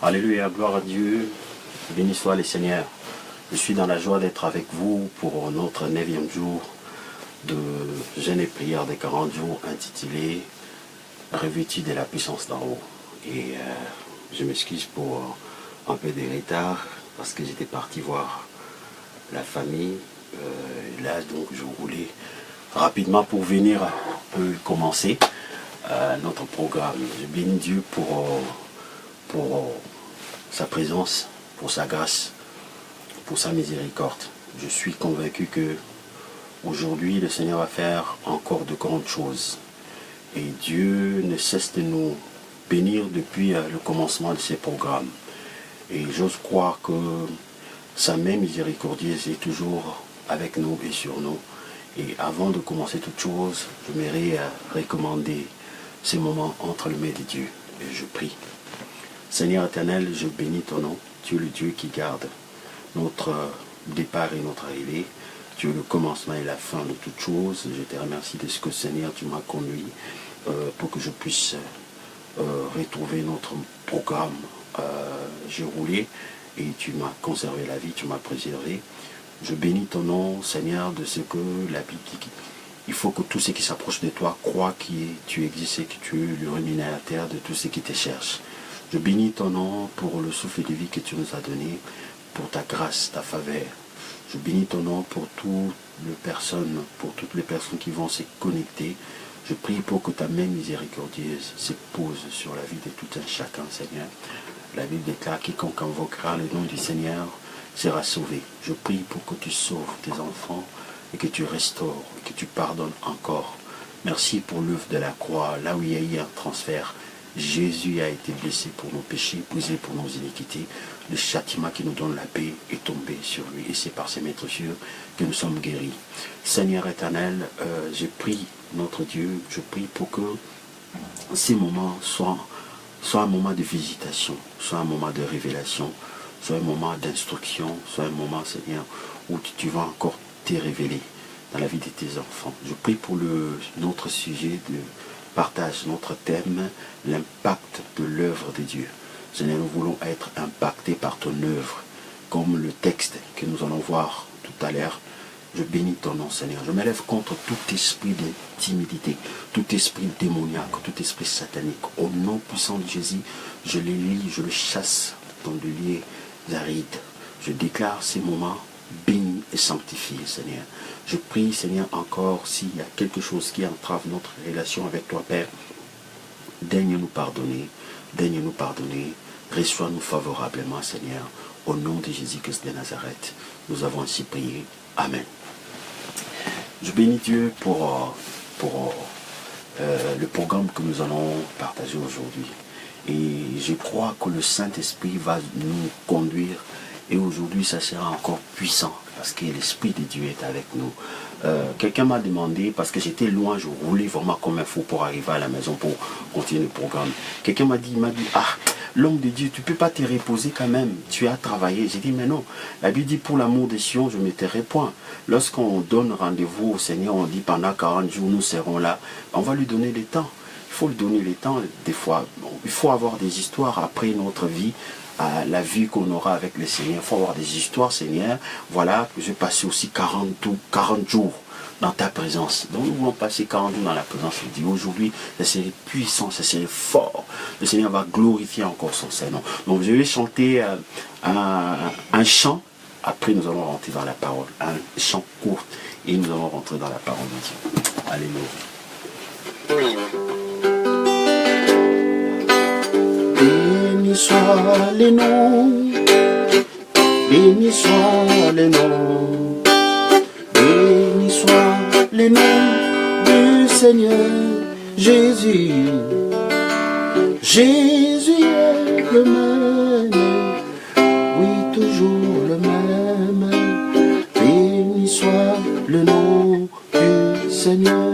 Alléluia, gloire à Dieu. Béni soit le Seigneur. Je suis dans la joie d'être avec vous pour notre 9e jour de jeûne et prière des 40 jours intitulé Revêtu de la puissance d'en haut. Et je m'excuse pour un peu de retard parce que j'étais parti voir la famille. Là, donc, je voulais rapidement pour venir un peu commencer notre programme. Je bénis Dieu pour sa présence, pour sa grâce, pour sa miséricorde. Je suis convaincu que aujourd'hui le Seigneur va faire encore de grandes choses. Et Dieu ne cesse de nous bénir depuis le commencement de ces programmes. Et j'ose croire que sa main miséricordieuse est toujours avec nous et sur nous. Et avant de commencer toute chose, je m'aimerais recommander ces moments entre les mains de Dieu. Et je prie. Seigneur éternel, je bénis ton nom. Tu es le Dieu qui garde notre départ et notre arrivée. Tu es le commencement et la fin de toutes choses. Je te remercie de ce que, Seigneur, tu m'as conduit pour que je puisse retrouver notre programme. J'ai roulé et tu m'as conservé la vie, tu m'as préservé. Je bénis ton nom, Seigneur, de ce que la Bible dit. Il faut que tous ceux qui s'approchent de toi croient que tu existes et que tu es le rémunérateur de tous ceux qui te cherchent. Je bénis ton nom pour le souffle de vie que tu nous as donné, pour ta grâce, ta faveur. Je bénis ton nom pour toutes les personnes qui vont se connecter. Je prie pour que ta main miséricordieuse se pose sur la vie de tout un chacun, Seigneur. La Bible déclare quiconque invoquera le nom du Seigneur sera sauvé. Je prie pour que tu sauves tes enfants et que tu restaures, et que tu pardonnes encore. Merci pour l'œuvre de la croix, là où il y a eu un transfert. Jésus a été blessé pour nos péchés, brisé pour nos iniquités. Le châtiment qui nous donne la paix est tombé sur lui. Et c'est par ses maîtressures que nous sommes guéris. Seigneur éternel, je prie, notre Dieu, je prie pour que ces moments soient un moment de visitation, soit un moment de révélation, soit un moment d'instruction, soit un moment, Seigneur, où tu vas encore te révéler dans la vie de tes enfants. Je prie pour notre sujet de partage, notre thème, l'impact de l'œuvre de Dieu. Seigneur, nous voulons être impactés par ton œuvre, comme le texte que nous allons voir tout à l'heure. Je bénis ton nom, Seigneur. Je m'élève contre tout esprit de timidité, tout esprit démoniaque, tout esprit satanique. Au nom puissant de Jésus, je les lis, je le chasse dans le lieu aride. Je déclare ces moments bénis et sanctifiés, Seigneur. Je prie, Seigneur, encore s'il y a quelque chose qui entrave notre relation avec toi, Père, daigne nous pardonner, reçois-nous favorablement, Seigneur, au nom de Jésus-Christ de Nazareth. Nous avons ainsi prié. Amen. Je bénis Dieu pour le programme que nous allons partager aujourd'hui. Et je crois que le Saint-Esprit va nous conduire. Et aujourd'hui, ça sera encore puissant parce que l'Esprit de Dieu est avec nous. Quelqu'un m'a demandé, parce que j'étais loin, je roulais vraiment comme un fou pour arriver à la maison pour continuer le programme. Quelqu'un m'a dit, ah, l'homme de Dieu, tu ne peux pas te reposer quand même, tu as travaillé. J'ai dit, mais non, la Bible dit, pour l'amour des Sion, je ne me tairai point. Lorsqu'on donne rendez-vous au Seigneur, on dit, pendant 40 jours, nous serons là, on va lui donner le temps. Il faut lui donner le temps, des fois. Il faut avoir des histoires après notre vie, à la vie qu'on aura avec le Seigneur. Il faut avoir des histoires, Seigneur. Voilà, je vais passer aussi 40 jours dans ta présence. Donc nous voulons passer 40 jours dans la présence de Dieu. Aujourd'hui, ça serait puissant, ça serait fort. Le Seigneur va glorifier encore son Seigneur. Donc je vais chanter un chant. Après, nous allons rentrer dans la parole. Un chant court. Et nous allons rentrer dans la parole de Dieu. Alléluia. Béni soit les noms, béni soit les noms, béni soit les noms du Seigneur Jésus. Jésus est le même, oui toujours le même. Béni soit le nom du Seigneur.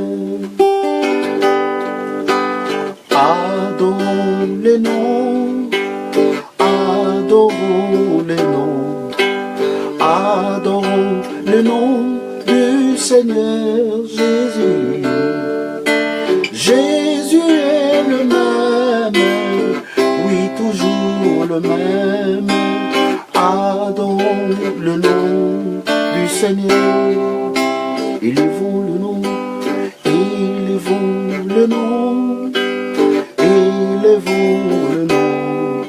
Adorons les noms, adorons les noms, adorons le nom du Seigneur Jésus. Jésus est le même, le même. Adorons le nom du Seigneur. Élevons le nom, élevons le nom, élevons le nom,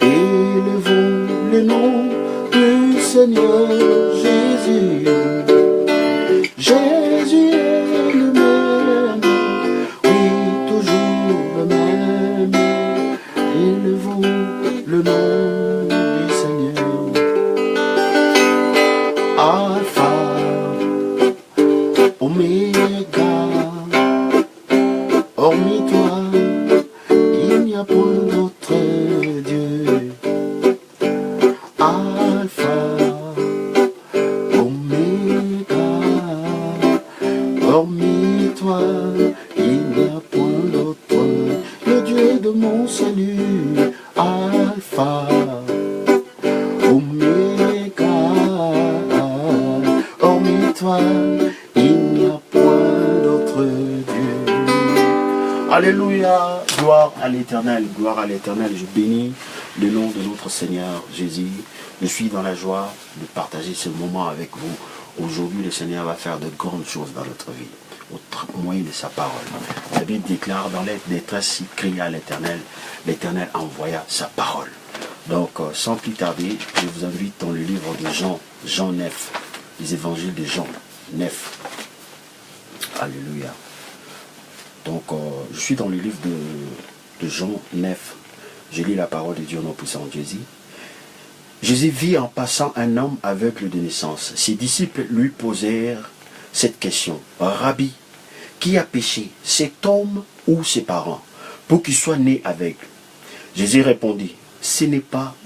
élevons le nom du Seigneur Jésus. Jésus est le même, oui, toujours le même. Élevons le nom du Seigneur. Alpha, Oméga, hormis toi, il n'y a point d'autre Dieu. Alpha, Oméga, hormis toi, il n'y a point d'autre. Le Dieu de mon salut, Alpha, Oméga, hormis toi, il n'y a point d'autre Dieu. Alléluia, gloire à l'Éternel, gloire à l'Éternel. Je bénis le nom de notre Seigneur Jésus. Je suis dans la joie de partager ce moment avec vous. Aujourd'hui, le Seigneur va faire de grandes choses dans notre vie, au moyen de sa parole. La Bible déclare, dans les détresses, il cria à l'Éternel. L'Éternel envoya sa parole. Donc, sans plus tarder, je vous invite dans le livre de Jean, Jean 9, les évangiles de Jean 9. Alléluia. Donc, je suis dans le livre de Jean 9. Je lis la parole de Dieu au nom puissant de Jésus. Jésus vit en passant un homme aveugle de naissance. Ses disciples lui posèrent cette question. Rabbi, qui a péché, cet homme ou ses parents, pour qu'il soit né aveugle? Jésus répondit, ce n'est pas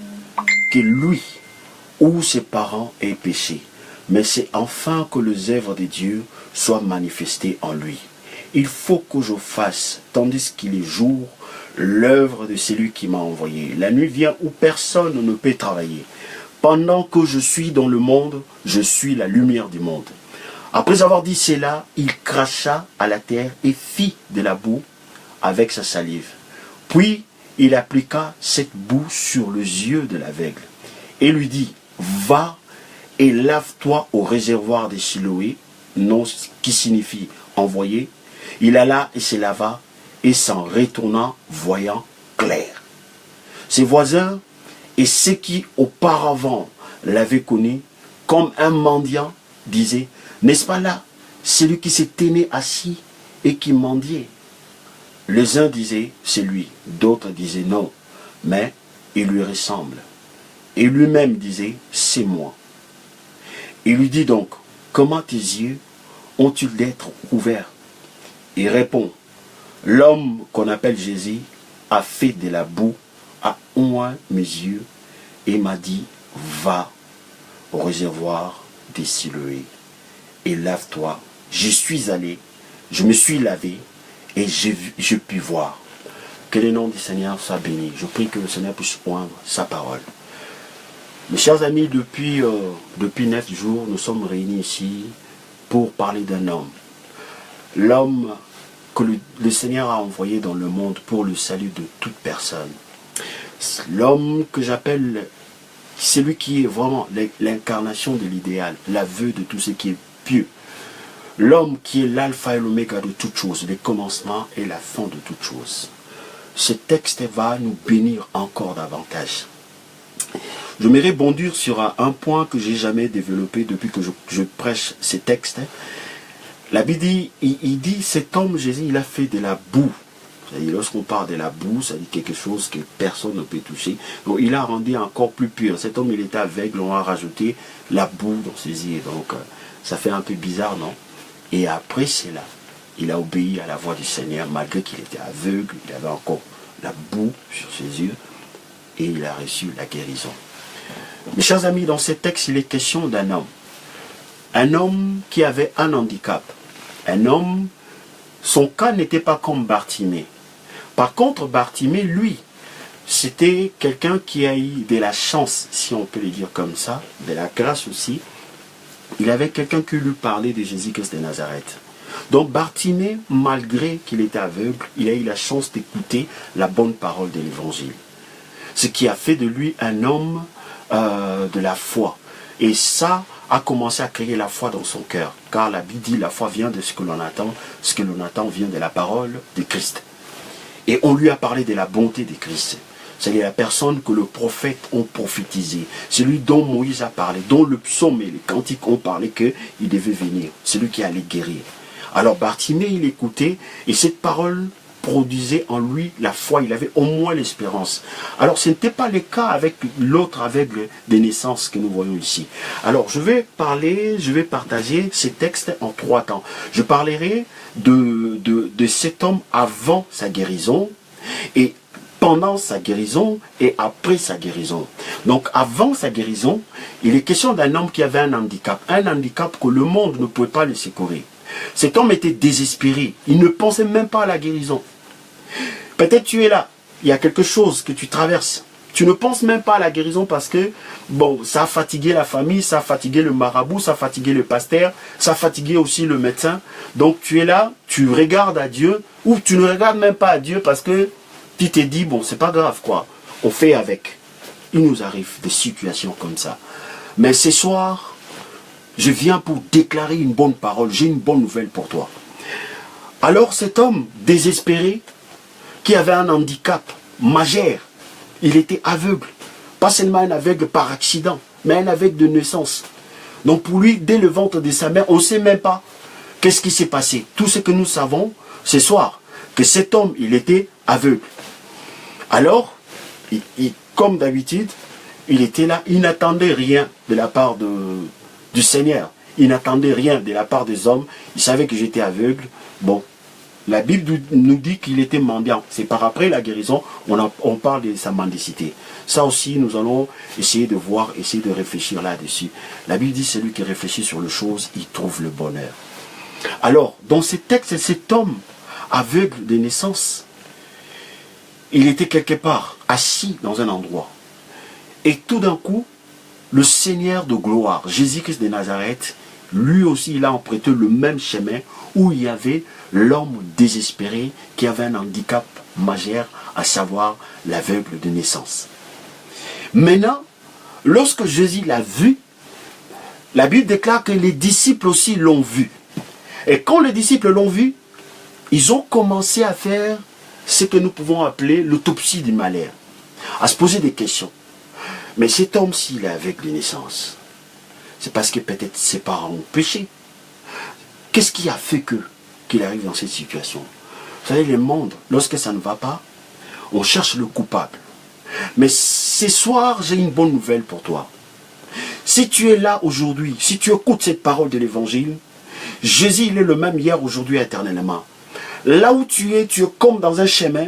que lui ou ses parents aient péché, mais c'est enfin que les œuvres de Dieu soient manifestées en lui. Il faut que je fasse, tandis qu'il est jour, l'œuvre de celui qui m'a envoyé. La nuit vient où personne ne peut travailler. Pendant que je suis dans le monde, je suis la lumière du monde. Après avoir dit cela, il cracha à la terre et fit de la boue avec sa salive. Puis il appliqua cette boue sur les yeux de l'aveugle et lui dit, va et lave-toi au réservoir de Siloé, nom qui signifie envoyé. Il alla et se lava et s'en retourna voyant clair. Ses voisins et ceux qui auparavant l'avaient connu comme un mendiant disaient, n'est-ce pas là celui qui s'est tenu assis et qui mendiait? Les uns disaient, c'est lui, d'autres disaient non, mais il lui ressemble. Et lui-même disait, c'est moi. Il lui dit donc, comment tes yeux ont-ils d'être ouverts? Il répond, l'homme qu'on appelle Jésus a fait de la boue, a oint mes yeux et m'a dit, va au réservoir des Siloé et lave-toi. Je suis allé, je me suis lavé et je puis voir. Que le nom du Seigneur soit béni. Je prie que le Seigneur puisse oindre sa parole. Mes chers amis, depuis 9 jours, nous sommes réunis ici pour parler d'un homme. L'homme que le Seigneur a envoyé dans le monde pour le salut de toute personne. L'homme que j'appelle celui qui est vraiment l'incarnation de l'idéal, l'aveu de tout ce qui est pieux. L'homme qui est l'alpha et l'oméga de toutes choses, le commencement et la fin de toutes choses. Ce texte va nous bénir encore davantage. Je m'aimerais bondir sur un point que j'ai jamais développé depuis que je prêche ces textes. La Bible dit, il dit, cet homme Jésus, il a fait de la boue. Lorsqu'on parle de la boue, ça dit quelque chose que personne ne peut toucher. Donc il a rendu encore plus pur. Cet homme, il était aveugle, on a rajouté la boue dans ses yeux. Donc ça fait un peu bizarre, non? Et après cela, il a obéi à la voix du Seigneur, malgré qu'il était aveugle, il avait encore la boue sur ses yeux, et il a reçu la guérison. Mes chers amis, dans ce texte, il est question d'un homme. Un homme qui avait un handicap. Un homme, son cas n'était pas comme Bartimée. Par contre, Bartimée, lui, c'était quelqu'un qui a eu de la chance, si on peut le dire comme ça, de la grâce aussi. Il avait quelqu'un qui lui parlait de Jésus-Christ de Nazareth. Donc Bartimée, malgré qu'il était aveugle, il a eu la chance d'écouter la bonne parole de l'évangile. ce qui a fait de lui un homme de la foi. Et ça a commencé à créer la foi dans son cœur. Car la Bible dit la foi vient de ce que l'on attend. Ce que l'on attend vient de la parole de Christ. Et on lui a parlé de la bonté de Christ. C'est la personne que le prophète ont prophétisé. Celui dont Moïse a parlé, dont le psaume et les cantiques ont parlé qu'il devait venir. Celui qui allait guérir. Alors Bartimée, il écoutait et cette parole produisait en lui la foi. Il avait au moins l'espérance. Alors ce n'était pas le cas avec l'autre aveugle des naissances que nous voyons ici. Alors je vais partager ces textes en 3 temps. Je parlerai de cet homme avant sa guérison et pendant sa guérison et après sa guérison. Donc avant sa guérison, il est question d'un homme qui avait un handicap que le monde ne pouvait pas le secourir. Cet homme était désespéré, il ne pensait même pas à la guérison. Peut-être tu es là, il y a quelque chose que tu traverses. Tu ne penses même pas à la guérison parce que, bon, ça a fatigué la famille, ça a fatigué le marabout, ça a fatigué le pasteur, ça a fatigué aussi le médecin. Donc tu es là, tu regardes à Dieu, ou tu ne regardes même pas à Dieu parce que tu t'es dit, bon, c'est pas grave quoi, on fait avec. Il nous arrive des situations comme ça. Mais ce soir, je viens pour déclarer une bonne parole, j'ai une bonne nouvelle pour toi. Alors cet homme désespéré, qui avait un handicap majeur, il était aveugle. Pas seulement un aveugle par accident, mais un aveugle de naissance. Donc pour lui, dès le ventre de sa mère, on ne sait même pas qu'est-ce qui s'est passé. Tout ce que nous savons ce soir, que cet homme, il était aveugle. Alors, comme d'habitude, il était là, il n'attendait rien de la part du Seigneur. Il n'attendait rien de la part des hommes. Il savait que j'étais aveugle. Bon, la Bible nous dit qu'il était mendiant. C'est par après la guérison, on parle de sa mendicité. Ça aussi, nous allons essayer de voir, essayer de réfléchir là-dessus. La Bible dit, celui qui réfléchit sur les choses, il trouve le bonheur. Alors, dans ces textes, cet homme aveugle de naissance, il était quelque part, assis dans un endroit. Et tout d'un coup, le Seigneur de gloire, Jésus-Christ de Nazareth, lui aussi, il a emprunté le même chemin où il y avait l'homme désespéré qui avait un handicap majeur, à savoir l'aveugle de naissance. Maintenant, lorsque Jésus l'a vu, la Bible déclare que les disciples aussi l'ont vu. Et quand les disciples l'ont vu, ils ont commencé à faire ce que nous pouvons appeler l'autopsie du malheur, à se poser des questions. Mais cet homme, s'il est aveugle de naissance, c'est parce que peut-être ses parents ont péché. Qu'est-ce qui a fait qu'il arrive dans cette situation? Vous savez, le monde, lorsque ça ne va pas, on cherche le coupable. Mais ce soir, j'ai une bonne nouvelle pour toi. Si tu es là aujourd'hui, si tu écoutes cette parole de l'évangile, Jésus, il est le même hier, aujourd'hui, éternellement. Là où tu es comme dans un chemin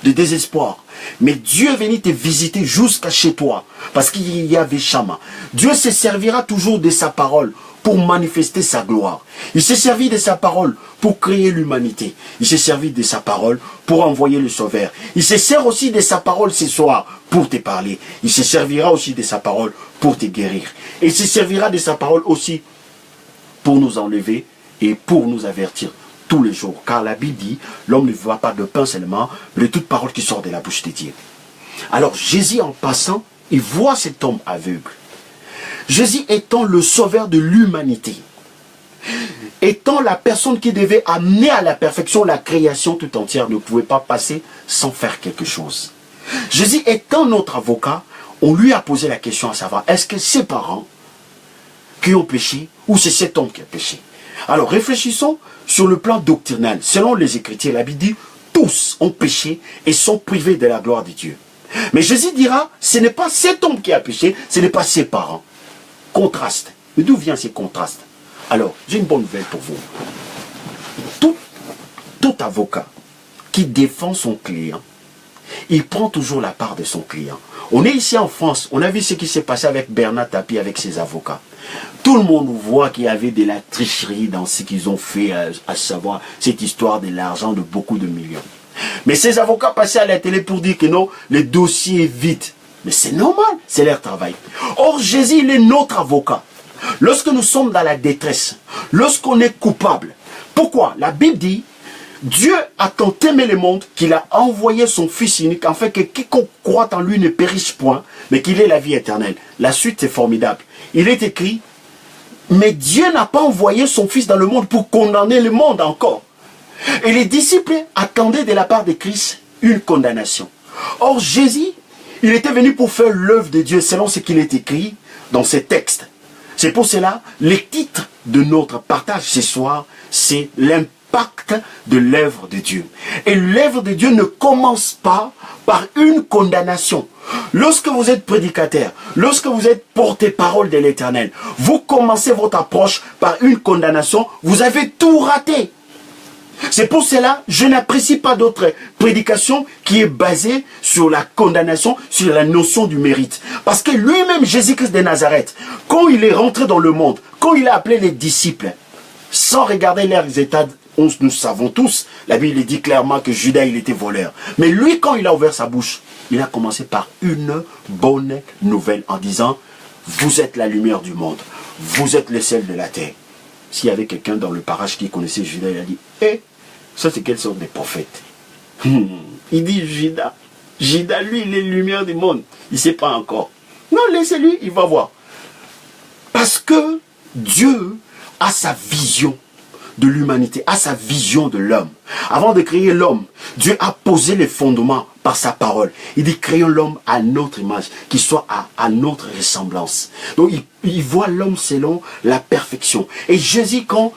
de désespoir. Mais Dieu est venu te visiter jusqu'à chez toi. Parce qu'il y avait Shama. Dieu se servira toujours de sa parole pour manifester sa gloire. Il s'est servi de sa parole pour créer l'humanité. Il s'est servi de sa parole pour envoyer le Sauveur. Il se sert aussi de sa parole ce soir pour te parler. Il se servira aussi de sa parole pour te guérir. Et il se servira de sa parole aussi pour nous enlever et pour nous avertir tous les jours. Car la Bible dit, l'homme ne vivra pas de pain seulement, mais de toute parole qui sort de la bouche de Dieu. Alors Jésus, en passant, il voit cet homme aveugle. Jésus étant le sauveur de l'humanité, étant la personne qui devait amener à la perfection la création tout entière, ne pouvait pas passer sans faire quelque chose. Jésus étant notre avocat, on lui a posé la question à savoir, est-ce que ses parents qui ont péché ou c'est cet homme qui a péché? Alors réfléchissons sur le plan doctrinal. Selon les Écritures, la Bible dit, tous ont péché et sont privés de la gloire de Dieu. Mais Jésus dira, ce n'est pas cet homme qui a péché, ce n'est pas ses parents. Contraste. Mais d'où vient ces contrastes? Alors, j'ai une bonne nouvelle pour vous. Tout avocat qui défend son client, il prend toujours la part de son client. On est ici en France, on a vu ce qui s'est passé avec Bernard Tapie, avec ses avocats. Tout le monde voit qu'il y avait de la tricherie dans ce qu'ils ont fait, à savoir cette histoire de l'argent de beaucoup de millions. Mais ces avocats passaient à la télé pour dire que non, le dossier est vide. Mais c'est normal, c'est leur travail. Or, Jésus, il est notre avocat. Lorsque nous sommes dans la détresse, lorsqu'on est coupable, pourquoi? La Bible dit, Dieu a tant aimé le monde qu'il a envoyé son Fils unique afin que quiconque croit en lui ne périsse point, mais qu'il ait la vie éternelle. La suite est formidable. Il est écrit, mais Dieu n'a pas envoyé son Fils dans le monde pour condamner le monde encore. Et les disciples attendaient de la part de Christ une condamnation. Or Jésus, il était venu pour faire l'œuvre de Dieu selon ce qu'il est écrit dans ces textes. C'est pour cela, le titre de notre partage ce soir, c'est l'impact de l'œuvre de Dieu. Et l'œuvre de Dieu ne commence pas par une condamnation. Lorsque vous êtes prédicateur, lorsque vous êtes porte-parole de l'Éternel, vous commencez votre approche par une condamnation, vous avez tout raté. C'est pour cela, je n'apprécie pas d'autres prédications qui est basée sur la condamnation, sur la notion du mérite. Parce que lui-même, Jésus-Christ de Nazareth, quand il est rentré dans le monde, quand il a appelé les disciples, sans regarder leurs états, nous savons tous, la Bible dit clairement que Judas, il était voleur. Mais lui, quand il a ouvert sa bouche, il a commencé par une bonne nouvelle en disant, vous êtes la lumière du monde, vous êtes le sel de la terre. S'il y avait quelqu'un dans le parage qui connaissait Judas, il a dit, ça c'est quelle sorte de prophète? Il dit Judas, lui, il est lumière du monde. Il ne sait pas encore. Non, laissez-lui, il va voir. Parce que Dieu a sa vision de l'humanité, a sa vision de l'homme. Avant de créer l'homme, Dieu a posé les fondements par sa parole. Il dit, créons l'homme à notre image, qu'il soit à notre ressemblance. Donc il voit l'homme selon la perfection. Et Jésus, quand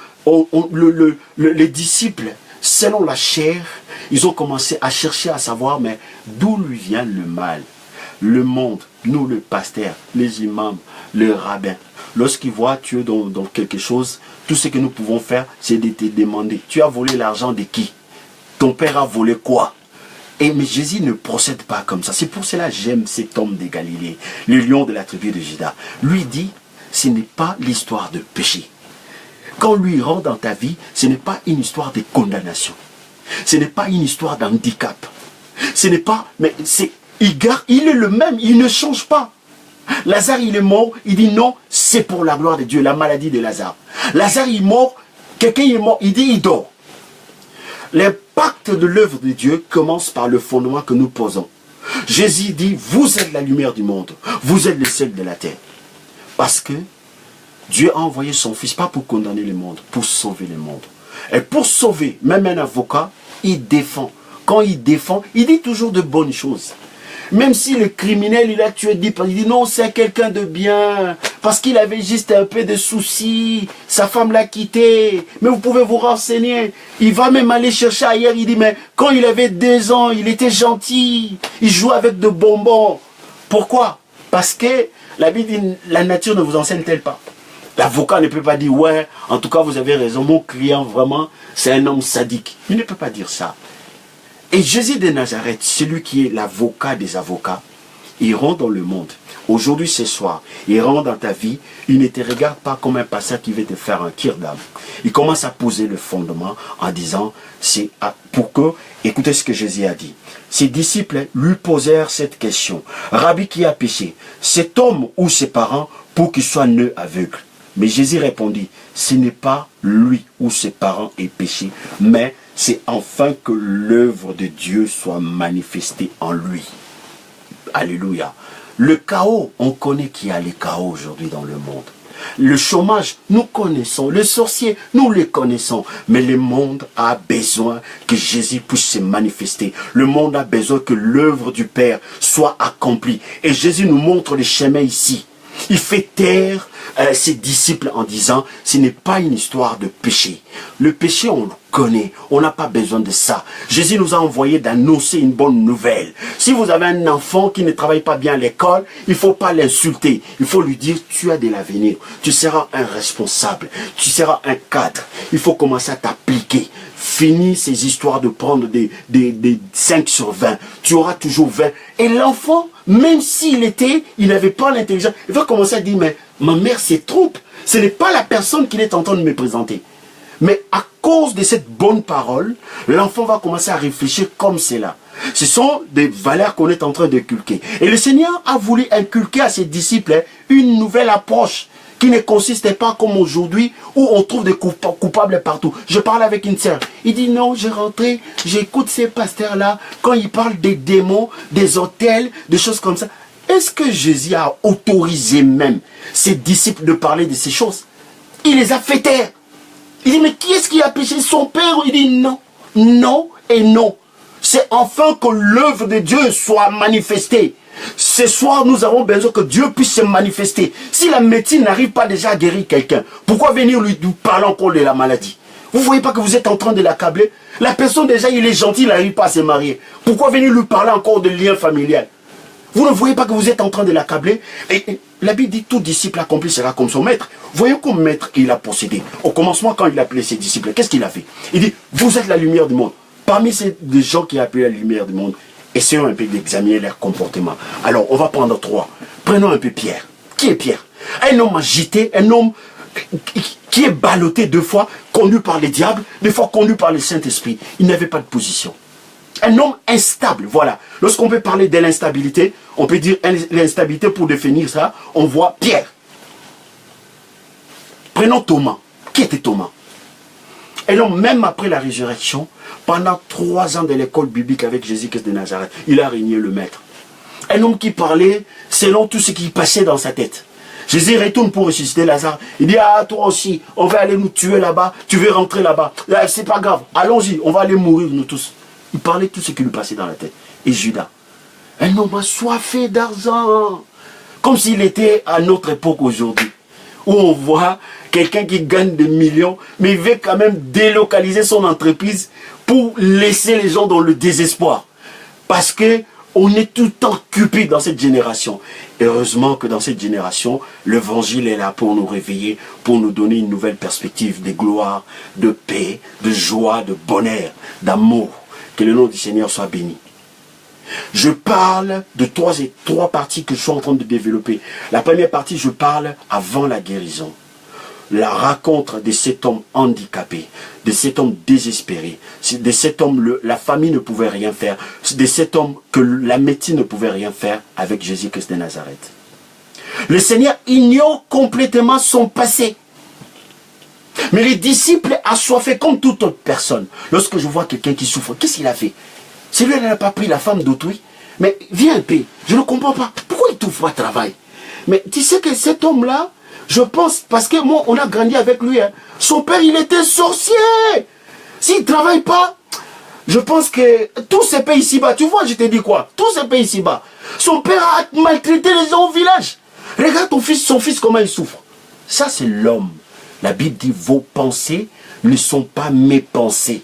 les disciples, selon la chair, ils ont commencé à chercher à savoir, mais d'où lui vient le mal? Le monde, nous, le pasteur, les imams, le rabbin, lorsqu'ils voient Dieu dans quelque chose, tout ce que nous pouvons faire, c'est de te demander, tu as volé l'argent de qui? Ton père a volé quoi? Mais Jésus ne procède pas comme ça. C'est pour cela que j'aime cet homme de Galilée, le lion de la tribu de Juda. Lui dit, ce n'est pas l'histoire de péché. Quand lui rentre dans ta vie, ce n'est pas une histoire de condamnation. Ce n'est pas une histoire d'handicap. Ce n'est pas, mais il est le même, il ne change pas. Lazare, il est mort, il dit non, c'est pour la gloire de Dieu, la maladie de Lazare. Lazare, il est mort, quelqu'un est mort, il dit il dort. L'impact de l'œuvre de Dieu commence par le fondement que nous posons. Jésus dit, vous êtes la lumière du monde, vous êtes le sel de la terre. Parce que Dieu a envoyé son Fils, pas pour condamner le monde, pour sauver le monde. Et pour sauver, même un avocat, il défend. Quand il défend, il dit toujours de bonnes choses. Même si le criminel, il a tué, il dit non, c'est quelqu'un de bien, parce qu'il avait juste un peu de soucis, sa femme l'a quitté, mais vous pouvez vous renseigner. Il va même aller chercher ailleurs, il dit, mais quand il avait 2 ans, il était gentil, il jouait avec de bonbons. Pourquoi? Parce que la Bible dit, la nature ne vous enseigne-t-elle pas? L'avocat ne peut pas dire, ouais, en tout cas vous avez raison, mon client vraiment, c'est un homme sadique. Il ne peut pas dire ça. Et Jésus de Nazareth, celui qui est l'avocat des avocats, il rentre dans le monde. Aujourd'hui, ce soir, il rentre dans ta vie, il ne te regarde pas comme un pasteur qui veut te faire un tir d'âme. Il commence à poser le fondement en disant, c'est pour que, écoutez ce que Jésus a dit. Ses disciples lui posèrent cette question. Rabbi, qui a péché, cet homme ou ses parents, pour qu'il soit né aveugle? Mais Jésus répondit, ce n'est pas lui ou ses parents aient péché, mais c'est afin que l'œuvre de Dieu soit manifestée en lui. Alléluia. Le chaos, on connaît qu'il y a le chaos aujourd'hui dans le monde. Le chômage, nous connaissons. Le sorcier, nous les connaissons. Mais le monde a besoin que Jésus puisse se manifester. Le monde a besoin que l'œuvre du Père soit accomplie. Et Jésus nous montre le chemin ici. Il fait taire ses disciples en disant, ce n'est pas une histoire de péché. Le péché, on le connaît. On n'a pas besoin de ça. Jésus nous a envoyé d'annoncer une bonne nouvelle. Si vous avez un enfant qui ne travaille pas bien à l'école, il ne faut pas l'insulter. Il faut lui dire, tu as de l'avenir. Tu seras un responsable. Tu seras un cadre. Il faut commencer à t'appliquer. Finis ces histoires de prendre des 5 sur 20. Tu auras toujours 20. Et l'enfant, même s'il n'avait pas l'intelligence, il va commencer à dire, mais ma mère se trompe. Ce n'est pas la personne qu'il est en train de me présenter. Mais à cause de cette bonne parole, l'enfant va commencer à réfléchir comme cela. Ce sont des valeurs qu'on est en train d'inculquer. Et le Seigneur a voulu inculquer à ses disciples une nouvelle approche qui ne consistait pas comme aujourd'hui, où on trouve des coupables partout. Je parle avec une sœur. Il dit non, j'ai rentré, j'écoute ces pasteurs-là, quand ils parlent des démons, des hôtels, des choses comme ça. Est-ce que Jésus a autorisé même ses disciples de parler de ces choses? Il les a fait taire. Il dit, mais qui est-ce qui a péché? Son père? Il dit non, non et non. C'est enfin que l'œuvre de Dieu soit manifestée. Ce soir, nous avons besoin que Dieu puisse se manifester. Si la médecine n'arrive pas déjà à guérir quelqu'un, pourquoi venir lui parler encore de la maladie? Vous ne voyez pas que vous êtes en train de l'accabler? La personne déjà, il est gentil, il n'arrive pas à se marier. Pourquoi venir lui parler encore de lien familial? Vous ne voyez pas que vous êtes en train de l'accabler? Et la Bible dit, tout disciple accompli sera comme son maître. Voyons comme maître il a procédé. Au commencement, quand il a appelé ses disciples, qu'est-ce qu'il a fait? Il dit, vous êtes la lumière du monde. Parmi ces gens qui ont appelé la lumière du monde, essayons un peu d'examiner leur comportement. Alors, on va prendre 3. Prenons un peu Pierre. Qui est Pierre? Un homme agité, un homme qui est ballotté 2 fois, conduit par les diables, 2 fois conduit par le Saint-Esprit. Il n'avait pas de position. Un homme instable, voilà. Lorsqu'on peut parler de l'instabilité, on peut dire l'instabilité pour définir ça, on voit Pierre. Prenons Thomas. Qui était Thomas? Et donc, même après la résurrection, pendant 3 ans de l'école biblique avec Jésus-Christ de Nazareth, il a régné le maître. Un homme qui parlait selon tout ce qui passait dans sa tête. Jésus retourne pour ressusciter Lazare. Il dit, ah, toi aussi, on va aller nous tuer là-bas, tu veux rentrer là-bas. C'est pas grave, allons-y, on va aller mourir nous tous. Il parlait tout ce qui lui passait dans la tête. Et Judas, un homme assoiffé d'argent, comme s'il était à notre époque aujourd'hui, où on voit quelqu'un qui gagne des millions, mais il veut quand même délocaliser son entreprise pour laisser les gens dans le désespoir. Parce que on est tout le temps cupide dans cette génération. Heureusement que dans cette génération, l'évangile est là pour nous réveiller, pour nous donner une nouvelle perspective de gloire, de paix, de joie, de bonheur, d'amour. Que le nom du Seigneur soit béni. Je parle de 3 parties que je suis en train de développer. La première partie, je parle avant la guérison. La rencontre de cet homme handicapé, de cet homme désespéré, de cet homme, la famille ne pouvait rien faire, de cet homme que la médecine ne pouvait rien faire avec Jésus-Christ de Nazareth. Le Seigneur ignore complètement son passé. Mais les disciples assoiffés comme toute autre personne. Lorsque je vois quelqu'un qui souffre, qu'est-ce qu'il a fait? C'est lui qui n'a pas pris la femme d'autrui. Mais viens un peu, je ne comprends pas. Pourquoi il trouve pas de travail? Mais tu sais que cet homme-là, je pense, parce que moi, on a grandi avec lui. Hein. Son père, il était sorcier. S'il ne travaille pas, je pense que tous ces pays ici-bas, tu vois, je te dis quoi? Tous ces pays ici-bas, son père a maltraité les gens au village. Regarde son fils, comment il souffre. Ça, c'est l'homme. La Bible dit, vos pensées ne sont pas mes pensées.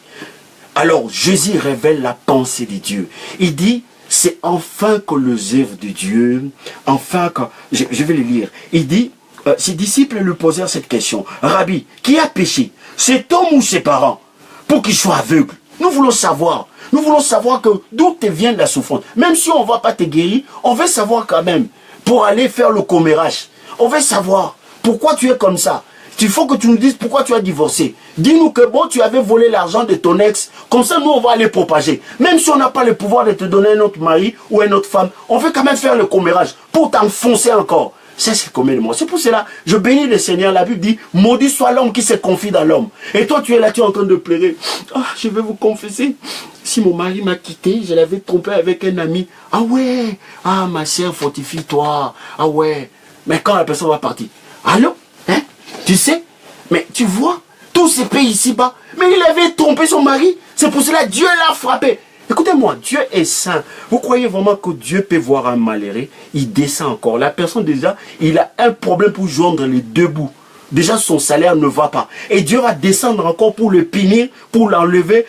Alors, Jésus révèle la pensée de Dieu. Il dit, c'est enfin que les œuvres de Dieu, enfin que... Je vais le lire. Il dit, ses disciples lui posèrent cette question. Rabbi, qui a péché? Cet homme ou ses parents? Pour qu'il soit aveugle. Nous voulons savoir. Nous voulons savoir que d'où te vient la souffrance. Même si on ne va pas te guérir, on veut savoir quand même. Pour aller faire le commérage. On veut savoir pourquoi tu es comme ça. Il faut que tu nous dises pourquoi tu as divorcé. Dis-nous que bon, tu avais volé l'argent de ton ex. Comme ça, nous, on va aller propager. Même si on n'a pas le pouvoir de te donner un autre mari ou une autre femme, on veut quand même faire le commérage pour t'enfoncer encore. C'est ce commandement. C'est pour cela, je bénis le Seigneur. La Bible dit, maudit soit l'homme qui se confie dans l'homme. Et toi, tu es là, tu es en train de pleurer. Ah, je vais vous confesser. Si mon mari m'a quitté, je l'avais trompé avec un ami. Ah ouais, ah ma soeur, fortifie-toi. Ah ouais. Mais quand la personne va partir, allô? Hein? Tu sais? Mais tu vois, tous ces pays ici-bas, mais il avait trompé son mari. C'est pour cela que Dieu l'a frappé. Écoutez-moi, Dieu est saint. Vous croyez vraiment que Dieu peut voir un malheureux? Il descend encore. La personne déjà, il a un problème pour joindre les 2 bouts. Déjà, son salaire ne va pas. Et Dieu va descendre encore pour le punir, pour l'enlever.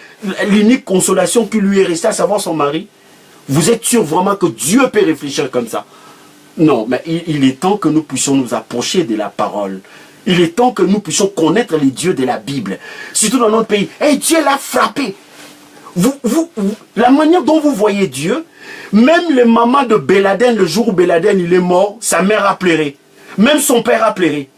L'unique consolation qui lui est restée, à savoir son mari. Vous êtes sûr vraiment que Dieu peut réfléchir comme ça? Non, mais il est temps que nous puissions nous approcher de la parole. Il est temps que nous puissions connaître les dieux de la Bible. Surtout dans notre pays. Et Dieu l'a frappé. La manière dont vous voyez Dieu, même les mamans de Béladen, le jour où Béladen il est mort, sa mère a pleuré. Même son père a pleuré.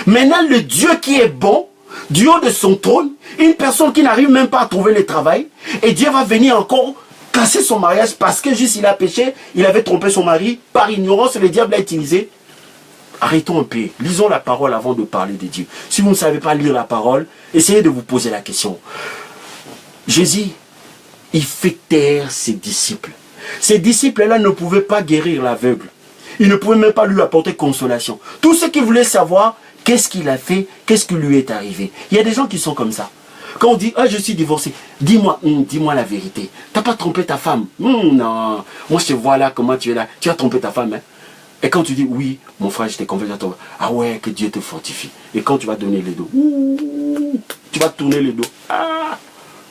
Maintenant, le Dieu qui est bon, du haut de son trône, une personne qui n'arrive même pas à trouver le travail, et Dieu va venir encore casser son mariage parce que juste il a péché, il avait trompé son mari, par ignorance, le diable l'a utilisé. arrêtons un peu. Lisons la parole avant de parler de Dieu. Si vous ne savez pas lire la parole, essayez de vous poser la question. Jésus, il fait taire ses disciples. Ces disciples-là ne pouvaient pas guérir l'aveugle. Ils ne pouvaient même pas lui apporter consolation. Tout ce qu'ils voulaient savoir, qu'est-ce qu'il a fait, qu'est-ce qui lui est arrivé. Il y a des gens qui sont comme ça. Quand on dit, ah, je suis divorcé, dis-moi la vérité. Tu n'as pas trompé ta femme? Non, moi je te vois là, comment tu es là. Tu as trompé ta femme, hein? Et quand tu dis, oui, mon frère, j'étais convaincu à toi. Ah ouais, que Dieu te fortifie. Et quand tu vas donner les dos, tu vas tourner les dos. Ah,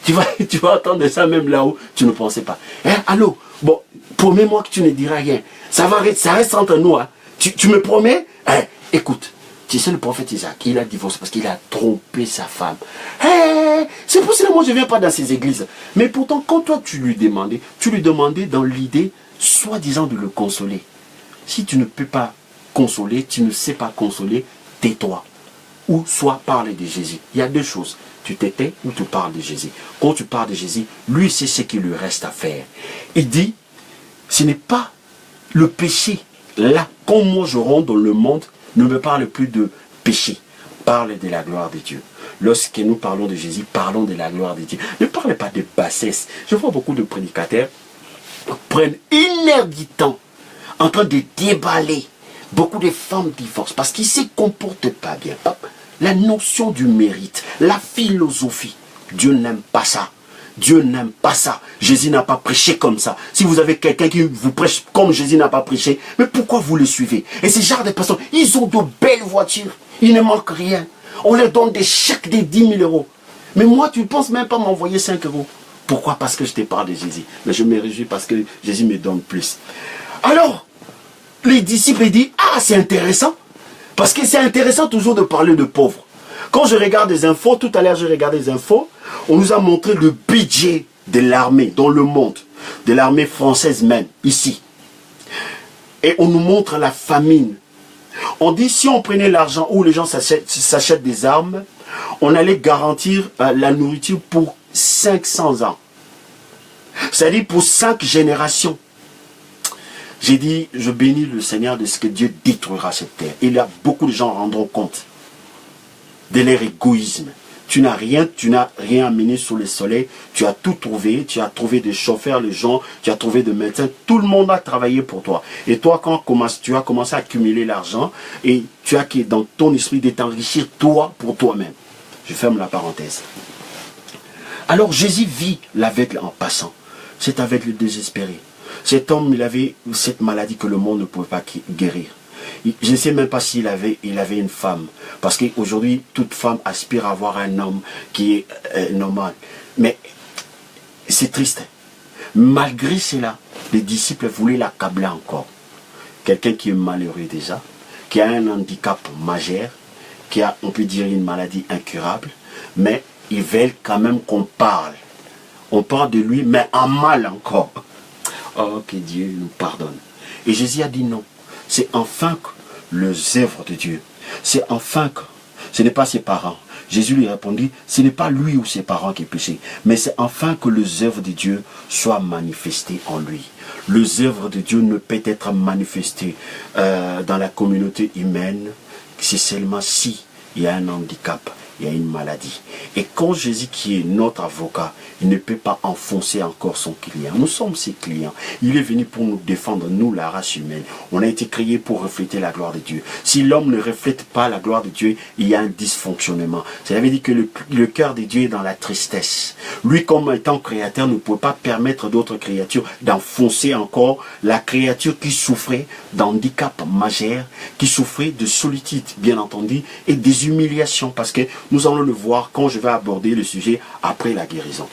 tu vas entendre ça même là où tu ne pensais pas. Hein, allô? Bon, promets-moi que tu ne diras rien. Ça reste entre nous. Hein. Tu me promets? Hein, écoute. Tu sais, le prophète Isaac, il a divorcé parce qu'il a trompé sa femme. Hey, c'est pour cela que moi je ne viens pas dans ces églises. Mais pourtant, quand toi tu lui demandais dans l'idée, soi-disant de le consoler. Si tu ne peux pas consoler, tu ne sais pas consoler, tais-toi. Ou soit parle de Jésus. Il y a deux choses. Tu t'étais ou tu parles de Jésus. Quand tu parles de Jésus, lui c'est ce qu'il lui reste à faire. Il dit, ce n'est pas le péché. Là, quand moi je rentre dans le monde, ne me parle plus de péché, parle de la gloire de Dieu. Lorsque nous parlons de Jésus, parlons de la gloire de Dieu. Ne parlez pas de bassesse. Je vois beaucoup de prédicateurs prennent 1 heure du temps en train de déballer beaucoup de femmes divorcent parce qu'ils ne se comportent pas bien. La notion du mérite, la philosophie, Dieu n'aime pas ça. Dieu n'aime pas ça. Jésus n'a pas prêché comme ça. Si vous avez quelqu'un qui vous prêche comme Jésus n'a pas prêché, mais pourquoi vous le suivez? Et ces genres de personnes, ils ont de belles voitures. Il ne manque rien. On leur donne des chèques de 10 000 euros. Mais moi, tu ne penses même pas m'envoyer 5 euros. Pourquoi? Parce que je te parle de Jésus. Mais je me réjouis parce que Jésus me donne plus. Alors, les disciples disent, ah, c'est intéressant. Parce que c'est intéressant toujours de parler de pauvres. Quand je regarde des infos, tout à l'heure je regardais des infos, on nous a montré le budget de l'armée dans le monde, de l'armée française même, ici. Et on nous montre la famine. On dit si on prenait l'argent où les gens s'achètent des armes, on allait garantir la nourriture pour 500 ans. C'est-à-dire pour 5 générations. J'ai dit, je bénis le Seigneur de ce que Dieu détruira cette terre. Il y a beaucoup de gens rendront compte de leur égoïsme. Tu n'as rien amené sous le soleil. Tu as tout trouvé. Tu as trouvé des chauffeurs, les gens. Tu as trouvé des médecins. Tout le monde a travaillé pour toi. Et toi, quand tu as commencé à accumuler l'argent, et tu as dans ton esprit de t'enrichir toi pour toi-même. Je ferme la parenthèse. Alors Jésus vit l'aveugle en passant. Cet aveugle désespéré. Cet homme, il avait cette maladie que le monde ne pouvait pas guérir. Je ne sais même pas s'il avait une femme. Parce qu'aujourd'hui, toute femme aspire à avoir un homme qui est normal. Mais c'est triste. Malgré cela, les disciples voulaient l'accabler encore. Quelqu'un qui est malheureux déjà, qui a un handicap majeur, qui a, on peut dire, une maladie incurable, mais ils veulent quand même qu'on parle. On parle de lui, mais en mal encore. Oh, que Dieu nous pardonne. Et Jésus a dit non. C'est enfin que les œuvres de Dieu, c'est enfin que ce n'est pas ses parents. Jésus lui répondit, ce n'est pas lui ou ses parents qui péchaient, mais c'est enfin que les œuvres de Dieu soient manifestées en lui. Les œuvres de Dieu ne peuvent être manifestées dans la communauté humaine, c'est seulement si il y a un handicap, il y a une maladie. Et quand Jésus, qui est notre avocat, il ne peut pas enfoncer encore son client. Nous sommes ses clients. Il est venu pour nous défendre, nous, la race humaine. On a été créés pour refléter la gloire de Dieu. Si l'homme ne reflète pas la gloire de Dieu, il y a un dysfonctionnement. Ça veut dire que le cœur de Dieu est dans la tristesse. Lui, comme étant créateur, ne peut pas permettre d'autres créatures d'enfoncer encore la créature qui souffrait d'handicap majeur, qui souffrait de solitude, bien entendu, et des humiliations. Parce que nous allons le voir quand je vais aborder le sujet après la guérison.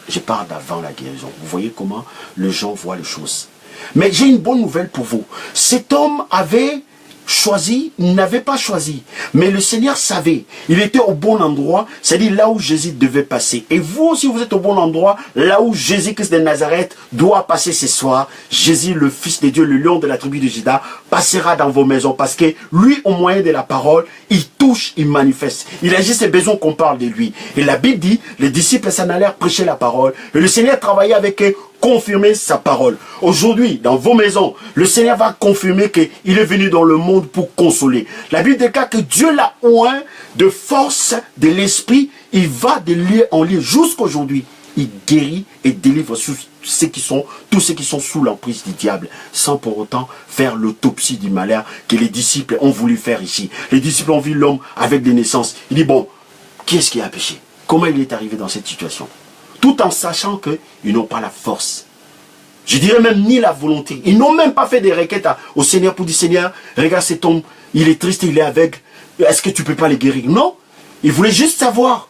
Je parle d'avant la guérison. Vous voyez comment les gens voient les choses. Mais j'ai une bonne nouvelle pour vous. Cet homme avait choisi, n'avait pas choisi. Mais le Seigneur savait. Il était au bon endroit, c'est-à-dire là où Jésus devait passer. Et vous aussi, vous êtes au bon endroit, là où Jésus-Christ de Nazareth doit passer ce soir. Jésus, le Fils de Dieu, le lion de la tribu de Juda, passera dans vos maisons. Parce que lui, au moyen de la parole, il touche touche, il manifeste. Il agit ses besoins qu'on parle de lui. Et la Bible dit, les disciples s'en allèrent prêcher la parole. Et le Seigneur travaillait avec eux, confirmer sa parole. Aujourd'hui, dans vos maisons, le Seigneur va confirmer qu'il est venu dans le monde pour consoler. La Bible déclare que Dieu l'a oint de force de l'esprit. Il va de lieu en lieu jusqu'aujourd'hui. Il guérit et délivre tous ceux qui sont sous l'emprise du diable, sans pour autant faire l'autopsie du malheur que les disciples ont voulu faire ici. Les disciples ont vu l'homme avec des naissances. Il dit, bon, qui est-ce qui a péché? Comment il est arrivé dans cette situation? Tout en sachant qu'ils n'ont pas la force. Je dirais même ni la volonté. Ils n'ont même pas fait des requêtes au Seigneur pour dire, Seigneur, regarde cet homme, il est triste, il est aveugle. Est-ce que tu ne peux pas le guérir? Non. Ils voulaient juste savoir.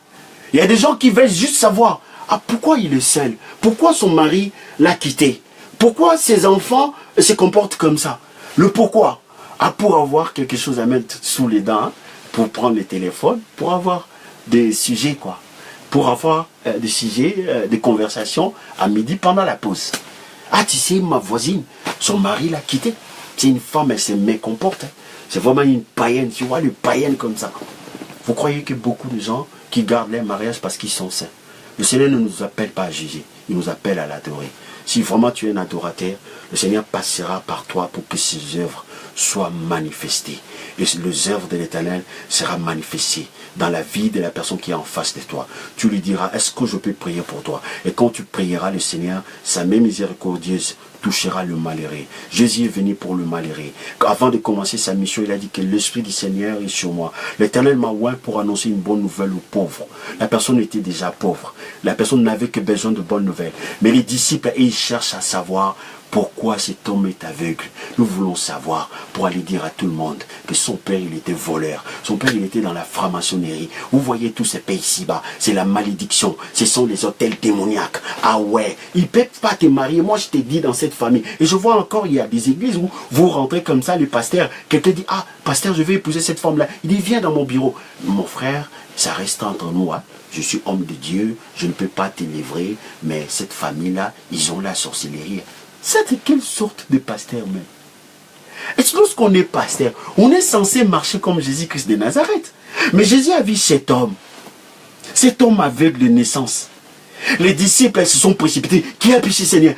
Il y a des gens qui veulent juste savoir. Ah, pourquoi il est seul? Pourquoi son mari l'a quitté? Pourquoi ses enfants se comportent comme ça? Le pourquoi? Ah, pour avoir quelque chose à mettre sous les dents, hein, pour prendre le téléphone, pour avoir des sujets, quoi. Pour avoir des sujets, des conversations à midi pendant la pause. Ah, tu sais, ma voisine, son mari l'a quitté. C'est une femme, elle se mécomporte. Hein. C'est vraiment une païenne, tu vois, une païenne comme ça. Vous croyez que beaucoup de gens qui gardent leur mariage parce qu'ils sont saints? Le Seigneur ne nous appelle pas à juger, il nous appelle à l'adorer. Si vraiment tu es un adorateur, le Seigneur passera par toi pour que ses œuvres soient manifestées. Et les œuvres de l'Éternel seront manifestées dans la vie de la personne qui est en face de toi. Tu lui diras, est-ce que je peux prier pour toi? Et quand tu prieras, le Seigneur, sa main miséricordieuse touchera le malheureux. Jésus est venu pour le malheureux. Avant de commencer sa mission, il a dit que l'Esprit du Seigneur est sur moi. L'Éternel m'a oint pour annoncer une bonne nouvelle aux pauvres. La personne était déjà pauvre. La personne n'avait que besoin de bonnes nouvelles. Mais les disciples, ils cherchent à savoir pourquoi cet homme est aveugle. Nous voulons savoir pour aller dire à tout le monde que son père, il était voleur. Son père, il était dans la franc-maçonnerie. Vous voyez tous ces pays ici-bas, c'est la malédiction. Ce sont les hôtels démoniaques. Ah ouais, ils ne peuvent pas te marier. Moi, je t'ai dit dans cette famille. Et je vois encore, il y a des églises où vous rentrez comme ça, le pasteur, quelqu'un dit, ah, pasteur, je vais épouser cette femme-là. Il dit, viens dans mon bureau. Mon frère, ça reste entre nous, hein. Je suis homme de Dieu, je ne peux pas te livrer, mais cette famille-là, ils ont la sorcellerie. C'est de quelle sorte de pasteur même? Est-ce que lorsqu'on est pasteur, on est censé marcher comme Jésus-Christ de Nazareth? Mais Jésus a vu cet homme aveugle de naissance. Les disciples se sont précipités. Qui a péché, Seigneur?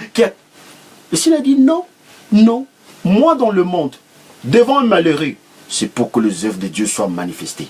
Le Seigneur a dit non, non. Moi dans le monde, devant un malheureux, c'est pour que les œuvres de Dieu soient manifestées.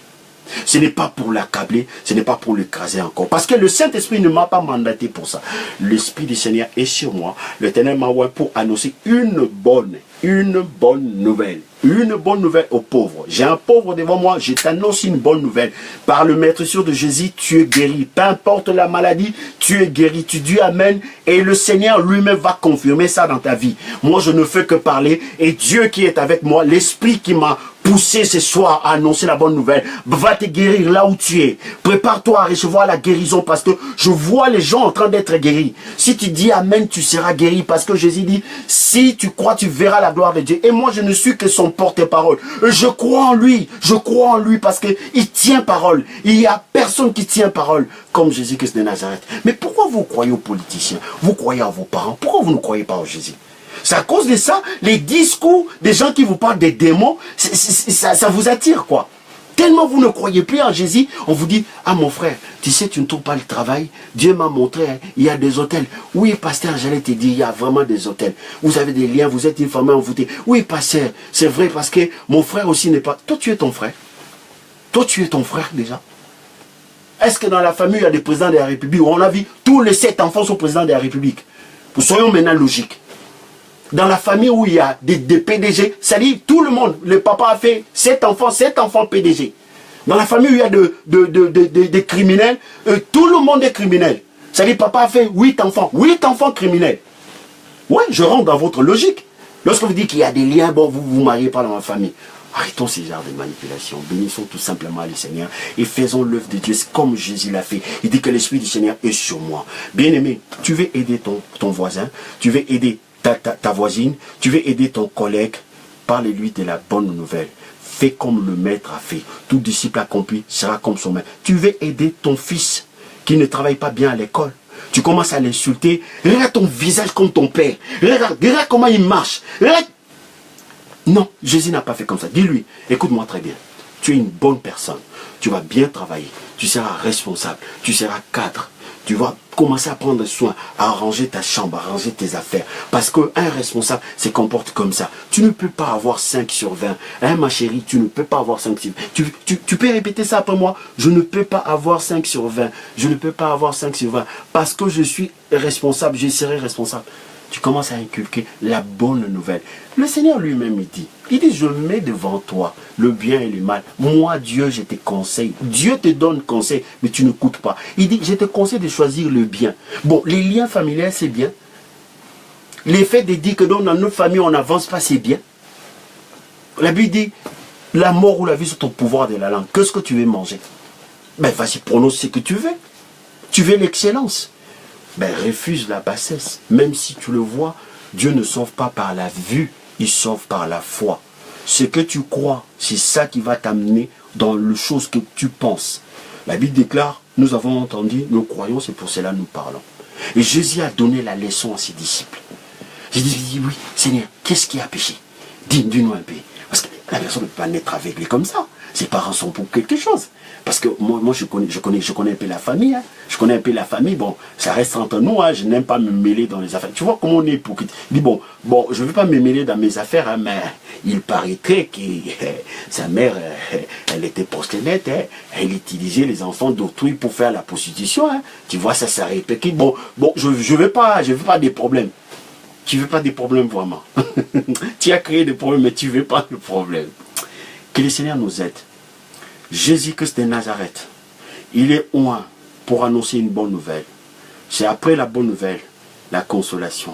Ce n'est pas pour l'accabler, ce n'est pas pour l'écraser encore. Parce que le Saint-Esprit ne m'a pas mandaté pour ça. L'Esprit du Seigneur est sur moi. L'Éternel m'a envoyé pour annoncer une bonne nouvelle. Une bonne nouvelle aux pauvres. J'ai un pauvre devant moi, je t'annonce une bonne nouvelle. Par le maître sûr de Jésus, tu es guéri. Peu importe la maladie, tu es guéri. Tu dis Amen. Et le Seigneur lui-même va confirmer ça dans ta vie. Moi, je ne fais que parler. Et Dieu qui est avec moi, l'Esprit qui m'a poussé ce soir à annoncer la bonne nouvelle, va te guérir là où tu es. Prépare-toi à recevoir la guérison parce que je vois les gens en train d'être guéris. Si tu dis Amen, tu seras guéri parce que Jésus dit, si tu crois, tu verras la gloire de Dieu. Et moi, je ne suis que son porte-parole. Je crois en lui parce qu'il tient parole. Il n'y a personne qui tient parole comme Jésus-Christ de Nazareth. Mais pourquoi vous croyez aux politiciens? Vous croyez à vos parents? Pourquoi vous ne croyez pas en Jésus? C'est à cause de ça, les discours des gens qui vous parlent des démons, ça vous attire quoi. Tellement vous ne croyez plus en Jésus, on vous dit, ah mon frère, tu sais, tu ne trouves pas le travail. Dieu m'a montré, hein, il y a des hôtels. Oui, pasteur, j'allais te dire, il y a vraiment des hôtels. Vous avez des liens, vous êtes une famille envoûtée. Oui, pasteur, c'est vrai parce que mon frère aussi n'est pas... Toi, tu es ton frère. Toi, tu es ton frère déjà. Est-ce que dans la famille, il y a des présidents de la République? On a vu, tous les 7 enfants sont présidents de la République. Soyons maintenant logiques. Dans la famille où il y a des PDG, ça dit tout le monde, le papa a fait 7 enfants PDG. Dans la famille où il y a des criminels, tout le monde est criminel. Ça dit papa a fait 8 enfants criminels. Oui, je rentre dans votre logique. Lorsque vous dites qu'il y a des liens, bon, vous vous mariez pas dans la famille. Arrêtons ces genres de manipulation. Bénissons tout simplement le Seigneur et faisons l'œuvre de Dieu comme Jésus l'a fait. Il dit que l'Esprit du Seigneur est sur moi. Bien-aimé, tu veux aider ton voisin, tu veux aider ta voisine, tu veux aider ton collègue, parle-lui de la bonne nouvelle. Fais comme le maître a fait. Tout disciple accompli sera comme son maître. Tu veux aider ton fils qui ne travaille pas bien à l'école. Tu commences à l'insulter. Regarde ton visage comme ton père. Regarde comment il marche. Regarde. Non, Jésus n'a pas fait comme ça. Dis-lui, écoute-moi très bien. tu es une bonne personne. Tu vas bien travailler. Tu seras responsable. Tu seras cadre. Tu vas commencer à prendre soin, à arranger ta chambre, à arranger tes affaires. Parce qu'un responsable se comporte comme ça. Tu ne peux pas avoir 5 sur 20. Hein, ma chérie, tu ne peux pas avoir 5 sur 20. Tu peux répéter ça après moi? Je ne peux pas avoir 5 sur 20. Je ne peux pas avoir 5 sur 20. Parce que je suis responsable, je serai responsable. Tu commences à inculquer la bonne nouvelle. Le Seigneur lui-même, il dit, je mets devant toi le bien et le mal. Moi, Dieu, je te conseille. Dieu te donne conseil, mais tu n'écoutes pas. Il dit, je te conseille de choisir le bien. Bon, les liens familiaux, c'est bien. Les faits de dire que dans notre famille, on n'avance pas, c'est bien. La Bible dit, la mort ou la vie sont au pouvoir de la langue. Qu'est-ce que tu veux manger? Ben, vas-y, prononce ce que tu veux. Tu veux l'excellence. Ben, refuse la bassesse. Même si tu le vois, Dieu ne sauve pas par la vue, il sauve par la foi. Ce que tu crois, c'est ça qui va t'amener dans les choses que tu penses. La Bible déclare, nous avons entendu, nous croyons, c'est pour cela que nous parlons. Et Jésus a donné la leçon à ses disciples. Jésus dit, oui, Seigneur, qu'est-ce qui a péché? Dis-nous un peu. Parce que la personne ne peut pas naître aveuglée comme ça. Ses parents sont pour quelque chose. Parce que moi je connais un peu la famille. Hein. Je connais un peu la famille. Bon, ça reste entre nous. Hein. Je n'aime pas me mêler dans les affaires. Tu vois comment on est hypocrite. Il dit, bon, je ne veux pas me mêler dans mes affaires, hein, mais il paraîtrait que sa mère, elle était prostituée. Hein. Elle utilisait les enfants d'autrui pour faire la prostitution. Hein. Tu vois, ça répète. Bon, je veux pas des problèmes. Tu ne veux pas des problèmes vraiment. Tu as créé des problèmes, mais tu ne veux pas de problèmes. Que le Seigneur nous aide. Jésus-Christ de Nazareth, il est oint pour annoncer une bonne nouvelle. C'est après la bonne nouvelle, la consolation.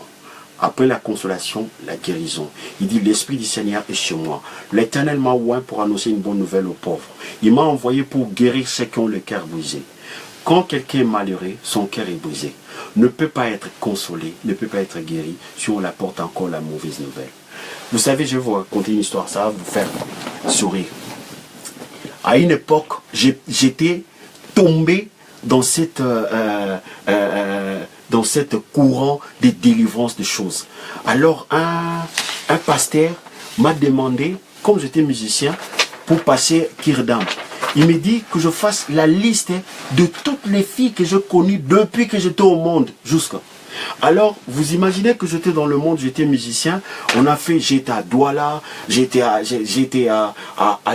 Après la consolation, la guérison. Il dit, l'Esprit du Seigneur est sur moi. L'Éternel m'a oint pour annoncer une bonne nouvelle aux pauvres. Il m'a envoyé pour guérir ceux qui ont le cœur brisé. Quand quelqu'un est malheureux, son cœur est brisé. Ne peut pas être consolé, ne peut pas être guéri si on apporte encore la mauvaise nouvelle. Vous savez, je vais vous raconter une histoire, ça va vous faire sourire. À une époque, j'étais tombé dans cette courant de délivrance de choses. Alors, un pasteur m'a demandé, comme j'étais musicien, pour passer Kirdam. Il me dit que je fasse la liste de toutes les filles que j'ai connues depuis que j'étais au monde jusqu'à. Alors, vous imaginez que j'étais dans le monde, j'étais musicien. J'étais à Douala, j'étais à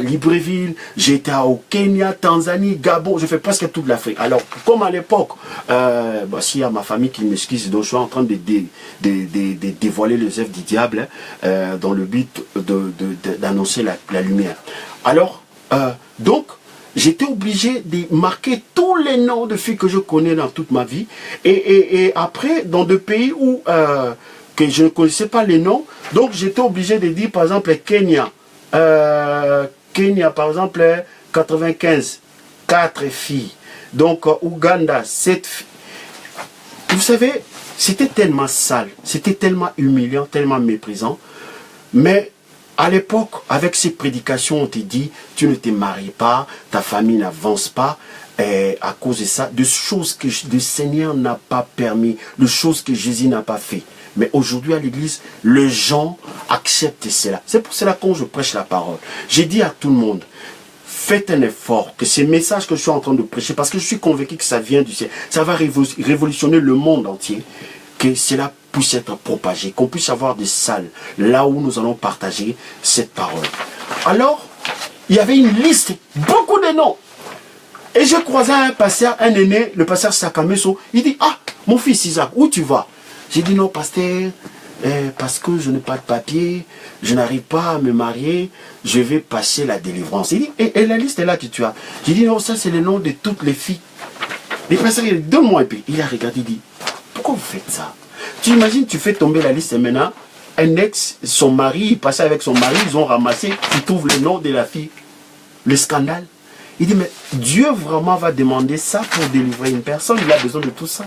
Libreville, j'étais au Kenya, Tanzanie, Gabon, je fais presque toute l'Afrique. Alors, comme à l'époque, s'il y a ma famille qui m'excuse, donc je suis en train de dévoiler les œuvres du diable dans le but d'annoncer la lumière. Alors, donc, j'étais obligé de marquer tous les noms de filles que je connais dans toute ma vie. Et après, dans des pays où que je ne connaissais pas les noms, donc j'étais obligé de dire, par exemple, Kenya. Kenya, par exemple, 95, 4 filles. Donc, Ouganda, 7 filles. Vous savez, c'était tellement sale, c'était tellement humiliant, tellement méprisant. Mais à l'époque, avec ces prédications, on te dit, tu ne te maries pas, ta famille n'avance pas, et à cause de ça, de choses que le Seigneur n'a pas permis, de choses que Jésus n'a pas fait. Mais aujourd'hui à l'église, les gens acceptent cela. C'est pour cela que quand je prêche la parole, j'ai dit à tout le monde, faites un effort, que ces messages que je suis en train de prêcher, parce que je suis convaincu que ça vient du ciel, ça va révolutionner le monde entier, que cela puisse être propagé, qu'on puisse avoir des salles là où nous allons partager cette parole. Alors, il y avait une liste, beaucoup de noms. Et je croisais un pasteur, un aîné, le pasteur Sakameso, il dit, ah, mon fils Isaac, où tu vas? J'ai dit, non, pasteur, parce que je n'ai pas de papier, je n'arrive pas à me marier, je vais passer la délivrance. Il dit, et la liste est là que tu as. J'ai dit, non, ça c'est le nom de toutes les filles. Le pasteur, il dit, donne-moi un peu. Il a regardé, il dit, pourquoi vous faites ça? Tu imagines, tu fais tomber la liste et maintenant, un ex, son mari, il passait avec son mari, ils ont ramassé, ils trouvent le nom de la fille. Le scandale. Il dit, mais Dieu vraiment va demander ça pour délivrer une personne, il a besoin de tout ça.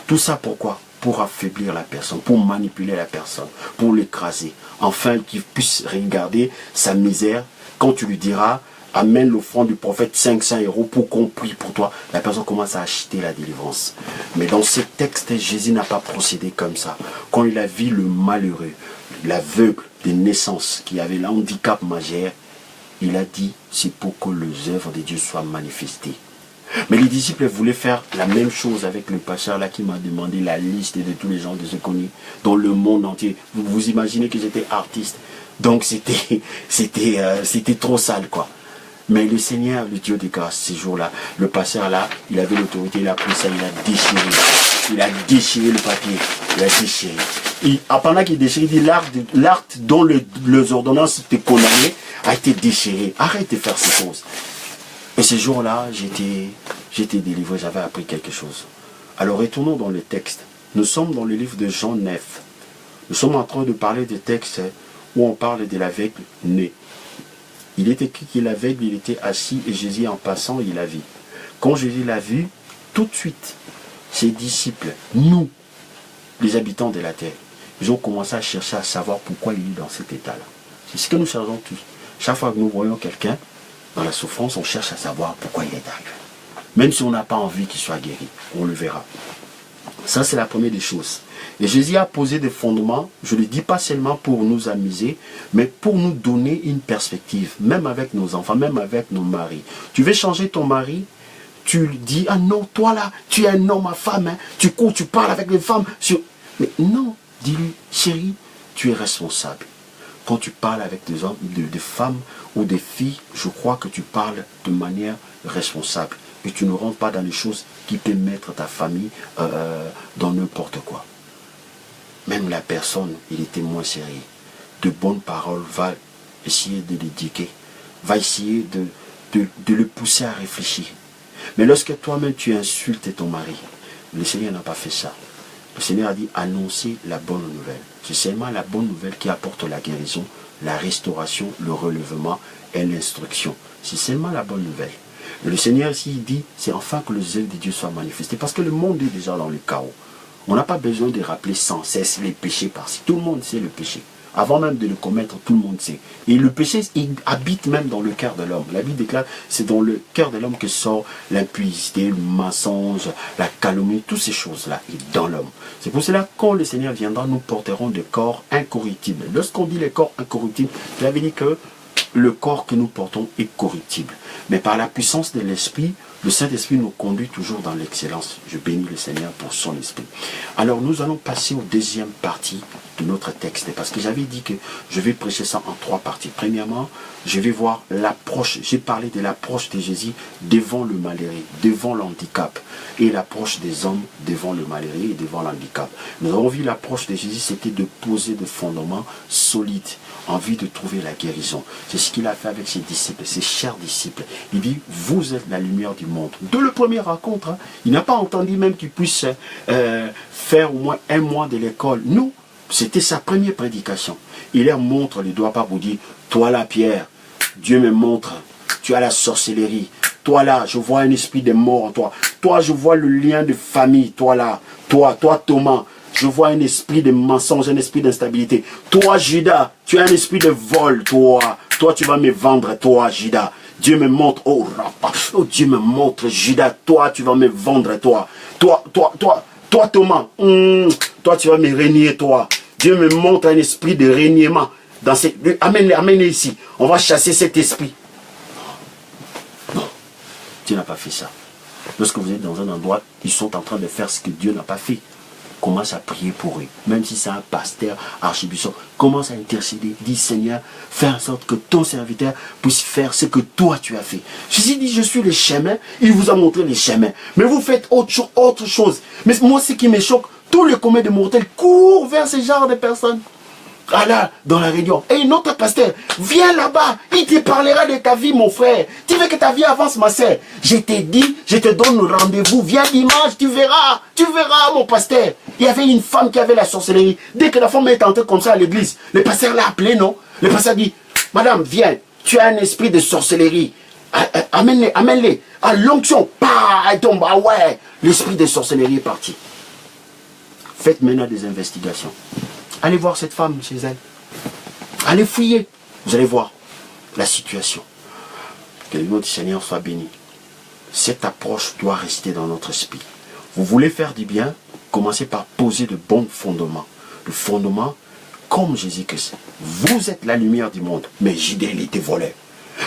Tout ça pourquoi? Pour affaiblir la personne, pour manipuler la personne, pour l'écraser. Enfin, qu'il puisse regarder sa misère. Quand tu lui diras, amène l'offrande du prophète 500 € pour qu'on prie pour toi, la personne commence à acheter la délivrance. Mais dans ce texte, Jésus n'a pas procédé comme ça. Quand il a vu le malheureux, l'aveugle de naissance qui avait l'handicap majeur, Il a dit, c'est pour que les œuvres de Dieu soient manifestées. Mais les disciples voulaient faire la même chose avec le pasteur là qui m'a demandé la liste de tous les gens que je connais dans le monde entier. Vous imaginez que j'étais artiste. Donc c'était trop sale quoi. Mais le Seigneur, le Dieu de grâce, ces jours-là, le pasteur là, il avait l'autorité, il a pris ça, il a déchiré. Il a déchiré le papier. Il a déchiré. Et pendant qu'il déchirait, il dit l'acte dont les ordonnances étaient condamnées a été déchiré. Arrête de faire ces choses. Et ce jour-là, j'étais délivré, j'avais appris quelque chose. Alors retournons dans le texte. Nous sommes dans le livre de Jean 9. Nous sommes en train de parler de texte où on parle de l'aveugle né. Il est écrit qu'il l'aveugle, il était assis et Jésus en passant, il l'a vu. Quand Jésus l'a vu, tout de suite, ses disciples, nous, les habitants de la terre, ils ont commencé à chercher à savoir pourquoi il est dans cet état-là. C'est ce que nous cherchons tous. Chaque fois que nous voyons quelqu'un dans la souffrance, on cherche à savoir pourquoi il est arrivé. Même si on n'a pas envie qu'il soit guéri, on le verra. Ça, c'est la première des choses. Et Jésus a posé des fondements, je ne le dis pas seulement pour nous amuser, mais pour nous donner une perspective, même avec nos enfants, même avec nos maris. Tu veux changer ton mari, tu lui dis, ah non, toi là, tu es un homme, ma femme, hein, tu cours, tu parles avec les femmes. Mais non, dis-lui, chérie, tu es responsable. Quand tu parles avec des hommes, des femmes ou des filles, je crois que tu parles de manière responsable. Et tu ne rentres pas dans les choses qui peuvent mettre ta famille dans n'importe quoi. Même la personne, il était moins sérieux. De bonnes paroles, va essayer de l'éduquer. Va essayer de le pousser à réfléchir. Mais lorsque toi-même tu insultes ton mari, le Seigneur n'a pas fait ça. Le Seigneur a dit annoncer la bonne nouvelle. C'est seulement la bonne nouvelle qui apporte la guérison, la restauration, le relèvement et l'instruction. C'est seulement la bonne nouvelle. Et le Seigneur ici dit, c'est enfin que le zèle de Dieu soit manifesté. Parce que le monde est déjà dans le chaos. On n'a pas besoin de rappeler sans cesse les péchés par-ci. Tout le monde sait le péché. Avant même de le commettre, tout le monde sait. Et le péché, il habite même dans le cœur de l'homme. La Bible déclare, c'est dans le cœur de l'homme que sort l'impudicité, le mensonge, la calomnie, toutes ces choses-là, et dans l'homme. C'est pour cela, quand le Seigneur viendra, nous porterons des corps incorruptibles. Lorsqu'on dit les corps incorruptibles, cela veut dire que le corps que nous portons est corruptible. Mais par la puissance de l'Esprit, le Saint-Esprit nous conduit toujours dans l'excellence. Je bénis le Seigneur pour son esprit. Alors nous allons passer aux deuxième partie de notre texte. Parce que j'avais dit que je vais prêcher ça en trois parties. Premièrement, je vais voir l'approche. J'ai parlé de l'approche de Jésus devant le malheureux, devant l'handicap. Et l'approche des hommes devant le malheureux et devant l'handicap. Nous avons vu l'approche de Jésus, c'était de poser des fondements solides en vue de trouver la guérison. C'est ce qu'il a fait avec ses disciples, ses chers disciples. Il dit, vous êtes la lumière du monde. De le premier rencontre, hein, il n'a pas entendu même qu'il puisse faire au moins un mois de l'école. Non, c'était sa première prédication. Il leur montre les doigts pas pour dire, toi là Pierre, Dieu me montre, tu as la sorcellerie. Toi là, je vois un esprit de mort en toi. Toi, je vois le lien de famille. Toi là, toi Thomas, je vois un esprit de mensonge, un esprit d'instabilité. Toi, Judas, tu as un esprit de vol, toi. Toi, tu vas me vendre, toi, Judas. Dieu me montre, oh, Dieu me montre, Judas, toi, tu vas me vendre, toi. Toi, Thomas, toi, tu vas me régner, toi. Dieu me montre un esprit de régnement. Amène-les ici. On va chasser cet esprit. Non, Dieu n'a pas fait ça. Lorsque vous êtes dans un endroit, ils sont en train de faire ce que Dieu n'a pas fait. Commence à prier pour eux. Même si c'est un pasteur, archibishop, commence à intercéder. Dis Seigneur, fais en sorte que ton serviteur puisse faire ce que toi tu as fait. Jésus dit, je suis le chemin. Il vous a montré les chemins. Mais vous faites autre chose. Mais moi, ce qui me choque, tous les communs de mortels courent vers ce genre de personnes. Ah là, dans la réunion. Et notre pasteur, viens là-bas. Il te parlera de ta vie, mon frère. Tu veux que ta vie avance, ma soeur. Je t'ai dit, je te donne rendez-vous. Viens dimanche, tu verras. Tu verras, mon pasteur. Il y avait une femme qui avait la sorcellerie. Dès que la femme est entrée comme ça à l'église, le pasteur l'a appelé, non? Le pasteur dit, madame, viens. Tu as un esprit de sorcellerie. Amène-les, amène-les. À l'onction, elle tombe. Ah ouais, l'esprit de sorcellerie est parti. Faites maintenant des investigations. Allez voir cette femme chez elle. Allez fouiller. Vous allez voir la situation. Que le nom du Seigneur soit béni. Cette approche doit rester dans notre esprit. Vous voulez faire du bien, commencez par poser de bons fondements. Le fondement, comme Jésus Christ. Vous êtes la lumière du monde. Mais Judas, il était voleur.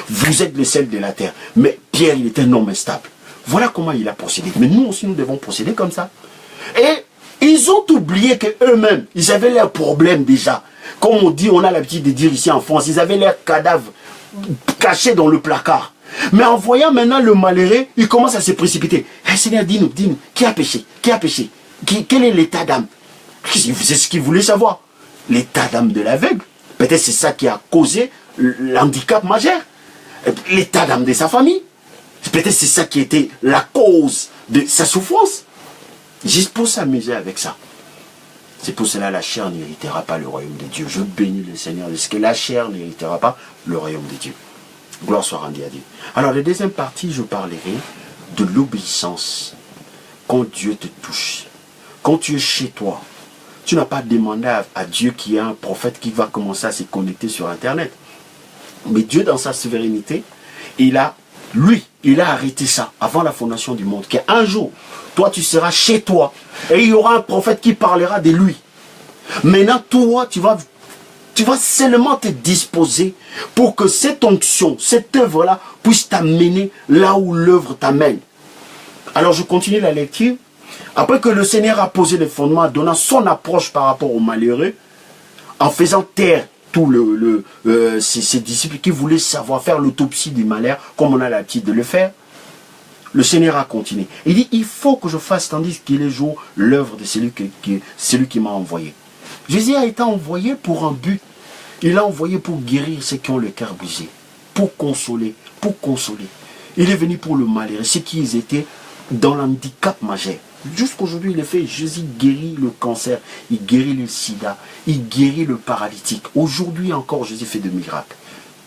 Vous êtes le sel de la terre. Mais Pierre, il était un homme instable. Voilà comment il a procédé. Mais nous aussi, nous devons procéder comme ça. Et ils ont oublié qu'eux-mêmes, ils avaient leurs problèmes déjà. Comme on dit, on a l'habitude de dire ici en France, ils avaient leurs cadavres cachés dans le placard. Mais en voyant maintenant le malheureux, ils commencent à se précipiter. Hey, Seigneur, dis-nous, qui a péché? Qui a péché? Quel est l'état d'âme? C'est ce qu'ils voulaient savoir. L'état d'âme de l'aveugle. Peut-être c'est ça qui a causé l'handicap majeur. L'état d'âme de sa famille. Peut-être c'est ça qui était la cause de sa souffrance. Juste pour s'amuser avec ça. C'est pour cela que la chair n'héritera pas le royaume de Dieu. Je bénis le Seigneur de ce que la chair n'héritera pas le royaume de Dieu. Gloire soit rendue à Dieu. Alors, la deuxième partie, je parlerai de l'obéissance. Quand Dieu te touche, quand tu es chez toi, tu n'as pas demandé à Dieu qu'il y ait un prophète qui va commencer à se connecter sur Internet. Mais Dieu, dans sa souveraineté, il a arrêté ça avant la fondation du monde. Qu'un jour, toi, tu seras chez toi et il y aura un prophète qui parlera de lui. Maintenant, toi, tu vas seulement te disposer pour que cette onction, cette œuvre-là, puisse t'amener là où l'œuvre t'amène. Alors, je continue la lecture. Après que le Seigneur a posé les fondements, donnant son approche par rapport aux malheureux, en faisant taire tous ses disciples qui voulaient savoir faire l'autopsie du malheur, comme on a l'habitude de le faire, le Seigneur a continué. Il dit, il faut que je fasse, tandis qu'il est jour, l'œuvre de celui qui m'a envoyé. Jésus a été envoyé pour un but. Il a envoyé pour guérir ceux qui ont le cœur brisé, pour consoler, Il est venu pour le malheureux, ceux qui étaient dans l'handicap majeur. Jusqu'aujourd'hui, il est fait. Jésus guérit le cancer, il guérit le sida, il guérit le paralytique. Aujourd'hui encore, Jésus fait des miracles.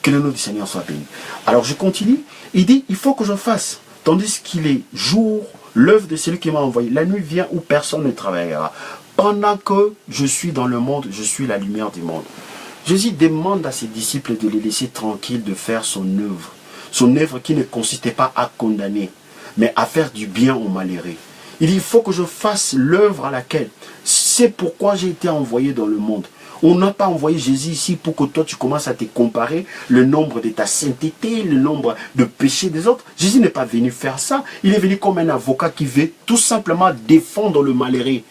Que le nom du Seigneur soit béni. Alors je continue. Il dit, il faut que je fasse, tandis qu'il est jour, l'œuvre de celui qui m'a envoyé. La nuit vient où personne ne travaillera. Pendant que je suis dans le monde, je suis la lumière du monde. Jésus demande à ses disciples de les laisser tranquilles de faire son œuvre. Son œuvre qui ne consistait pas à condamner, mais à faire du bien aux malheureux. Il dit, il faut que je fasse l'œuvre à laquelle. C'est pourquoi j'ai été envoyé dans le monde. On n'a pas envoyé Jésus ici pour que toi tu commences à te comparer le nombre de ta sainteté, le nombre de péchés des autres. Jésus n'est pas venu faire ça. Il est venu comme un avocat qui veut tout simplement défendre le malheureux.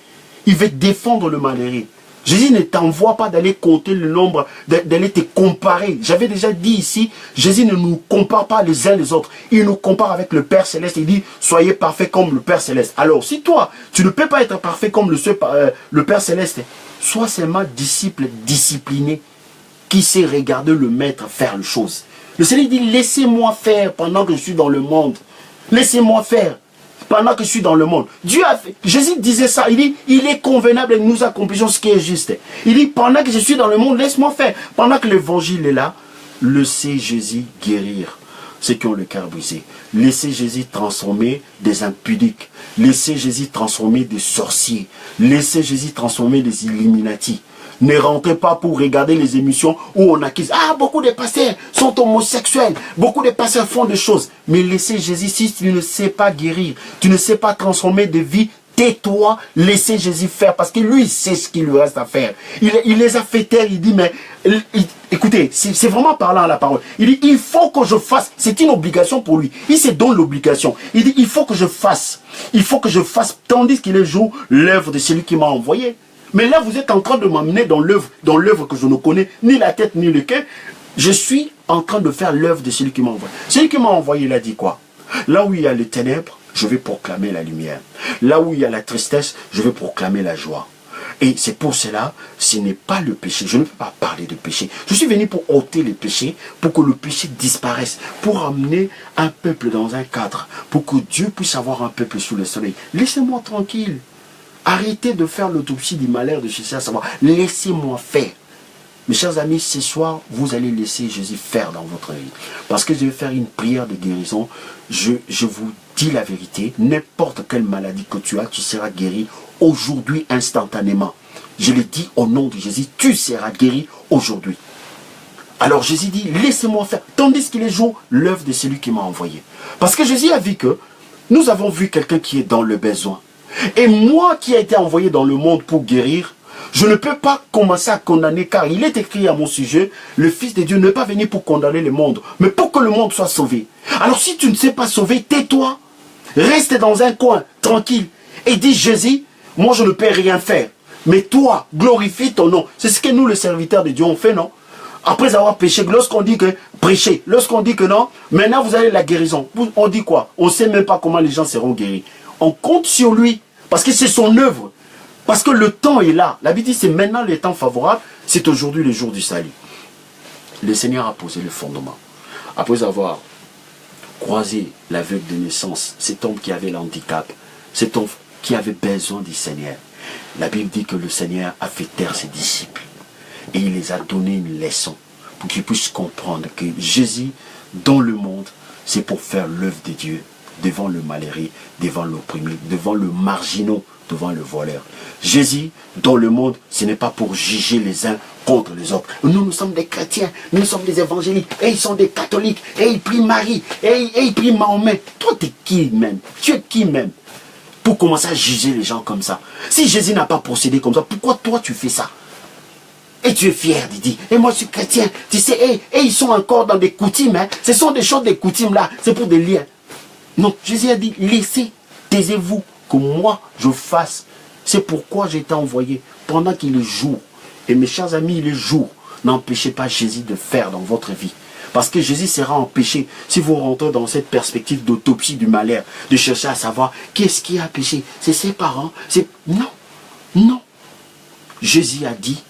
Il veut défendre le malheureux. Jésus ne t'envoie pas d'aller compter le nombre, d'aller te comparer. J'avais déjà dit ici, Jésus ne nous compare pas les uns les autres. Il nous compare avec le Père Céleste. Il dit, soyez parfaits comme le Père Céleste. Alors, si toi, tu ne peux pas être parfait comme le Père Céleste, sois seulement disciple discipliné qui sait regarder le Maître faire les choses. Le Seigneur dit, laissez-moi faire pendant que je suis dans le monde. Laissez-moi faire pendant que je suis dans le monde. Dieu a fait, Jésus disait ça, il dit, il est convenable et nous accomplissions ce qui est juste. Il dit, pendant que je suis dans le monde, laisse-moi faire. Pendant que l'évangile est là, laissez Jésus guérir ceux qui ont le cœur brisé. Laissez Jésus transformer des impudiques. Laissez Jésus transformer des sorciers. Laissez Jésus transformer des Illuminati. Ne rentrez pas pour regarder les émissions où on accuse. Ah, beaucoup de pasteurs sont homosexuels. Beaucoup de pasteurs font des choses. Mais laissez Jésus, si tu ne sais pas guérir, tu ne sais pas transformer des vies, tais-toi, laissez Jésus faire. Parce que lui, il sait ce qu'il lui reste à faire. Il les a fait taire, il dit, mais écoutez, c'est vraiment parlant à la parole. Il dit, il faut que je fasse. C'est une obligation pour lui. Il se donne l'obligation. Il dit, il faut que je fasse. Il faut que je fasse, tandis qu'il est jour, l'œuvre de celui qui m'a envoyé. Mais là, vous êtes en train de m'amener dans l'œuvre que je ne connais ni la tête ni le cœur. Je suis en train de faire l'œuvre de celui qui m'a envoyé. Celui qui m'a envoyé, il a dit quoi? Là où il y a les ténèbres, je vais proclamer la lumière. Là où il y a la tristesse, je vais proclamer la joie. Et c'est pour cela, ce n'est pas le péché. Je ne peux pas parler de péché. Je suis venu pour ôter les péchés, pour que le péché disparaisse, pour amener un peuple dans un cadre, pour que Dieu puisse avoir un peuple sous le soleil. Laissez-moi tranquille. Arrêtez de faire l'autopsie du malheur de chercher à savoir. Laissez-moi faire. Mes chers amis, ce soir, vous allez laisser Jésus faire dans votre vie. Parce que je vais faire une prière de guérison. Je vous dis la vérité. N'importe quelle maladie que tu as, tu seras guéri aujourd'hui instantanément. Je le dis au nom de Jésus, tu seras guéri aujourd'hui. Alors Jésus dit, laissez-moi faire. Tandis qu'il est jour, l'œuvre de celui qui m'a envoyé. Parce que Jésus a vu que nous avons vu quelqu'un qui est dans le besoin. Et moi qui ai été envoyé dans le monde pour guérir, Je ne peux pas commencer à condamner, car il est écrit à mon sujet, le Fils de Dieu n'est pas venu pour condamner le monde, mais pour que le monde soit sauvé. Alors si tu ne sais pas sauver, tais-toi. Reste dans un coin, tranquille, et dis, Jésus, moi je ne peux rien faire. Mais toi, glorifie ton nom. C'est ce que nous, les serviteurs de Dieu, on fait, non? Après avoir péché, lorsqu'on dit que prêchez, lorsqu'on dit que non, maintenant vous avez la guérison. On dit quoi? On ne sait même pas comment les gens seront guéris. On compte sur lui, parce que c'est son œuvre. Parce que le temps est là. La Bible dit c'est maintenant le temps favorable, c'est aujourd'hui le jour du salut. Le Seigneur a posé le fondement. Après avoir croisé l'aveugle de naissance, cet homme qui avait l'handicap, cet homme qui avait besoin du Seigneur, la Bible dit que le Seigneur a fait taire ses disciples. Et il les a donné une leçon pour qu'ils puissent comprendre que Jésus, dans le monde, c'est pour faire l'œuvre de Dieu devant le malheureux, devant l'opprimé, devant le marginaux, devant le voleur. Jésus, dans le monde, ce n'est pas pour juger les uns contre les autres. Nous sommes des chrétiens, nous sommes des évangéliques, et ils sont des catholiques, et ils prient Marie, et ils prient Mahomet. Toi, tu es qui même? Tu es qui même pour commencer à juger les gens comme ça? Si Jésus n'a pas procédé comme ça, pourquoi toi tu fais ça? Et tu es fier, Didi. Et moi, je suis chrétien. Tu sais, et ils sont encore dans des coutumes. Hein. Ce sont des choses, des coutumes là. C'est pour des liens. Non, Jésus a dit, laissez, taisez-vous, que moi, je fasse. C'est pourquoi j'ai été envoyé pendant qu'il est jour. Et mes chers amis, il est jour. N'empêchez pas Jésus de faire dans votre vie. Parce que Jésus sera empêché si vous rentrez dans cette perspective d'autopsie du malheur, de chercher à savoir qu'est-ce qui a péché. C'est ses parents. Non, non. Jésus a dit,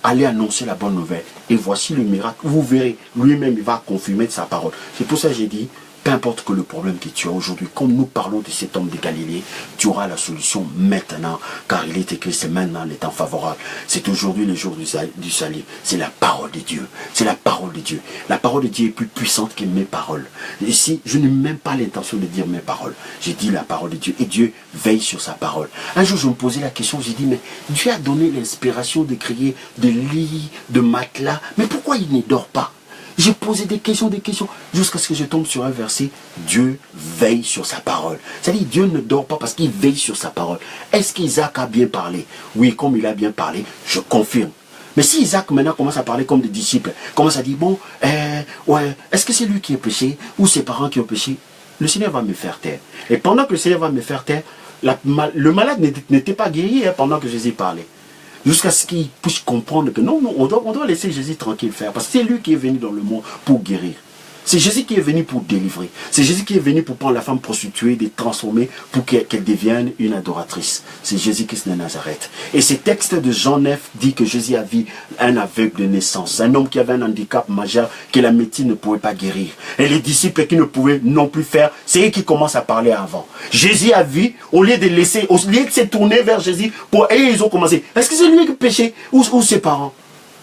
allez annoncer la bonne nouvelle. Et voici le miracle. Vous verrez, lui-même, il va confirmer de sa parole. C'est pour ça que j'ai dit, peu importe que le problème que tu as aujourd'hui, comme nous parlons de cet homme de Galilée, tu auras la solution maintenant, car il est écrit, c'est maintenant le temps favorable. C'est aujourd'hui le jour du salut. C'est la parole de Dieu. C'est la parole de Dieu. La parole de Dieu est plus puissante que mes paroles. Ici, je n'ai même pas l'intention de dire mes paroles. J'ai dit la parole de Dieu, et Dieu veille sur sa parole. Un jour, je me posais la question, j'ai dit, mais Dieu a donné l'inspiration de créer de lits, de matelas, mais pourquoi il ne dort pas? J'ai posé des questions, jusqu'à ce que je tombe sur un verset. Dieu veille sur sa parole. C'est-à-dire, Dieu ne dort pas parce qu'il veille sur sa parole. Est-ce qu'Isaac a bien parlé? Oui, comme il a bien parlé, je confirme. Mais si Isaac maintenant commence à parler comme des disciples, commence à dire, bon, ouais, est-ce que c'est lui qui a péché ou ses parents qui ont péché? Le Seigneur va me faire taire. Et pendant que le Seigneur va me faire taire, le malade n'était pas guéri pendant que Jésus parlait. Jusqu'à ce qu'il puisse comprendre que non, on doit laisser Jésus tranquille faire. Parce que c'est lui qui est venu dans le monde pour guérir. C'est Jésus qui est venu pour délivrer. C'est Jésus qui est venu pour prendre la femme prostituée, de transformer pour qu'elle devienne une adoratrice. C'est Jésus-Christ de Nazareth. Et ce texte de Jean 9 dit que Jésus a vu un aveugle de naissance. Un homme qui avait un handicap majeur que la médecine ne pouvait pas guérir. Et les disciples qui ne pouvaient non plus faire, c'est eux qui commencent à parler avant. Jésus a vu, au lieu de se tourner vers Jésus, et ils ont commencé. Est-ce que c'est lui qui péchait ou ses parents?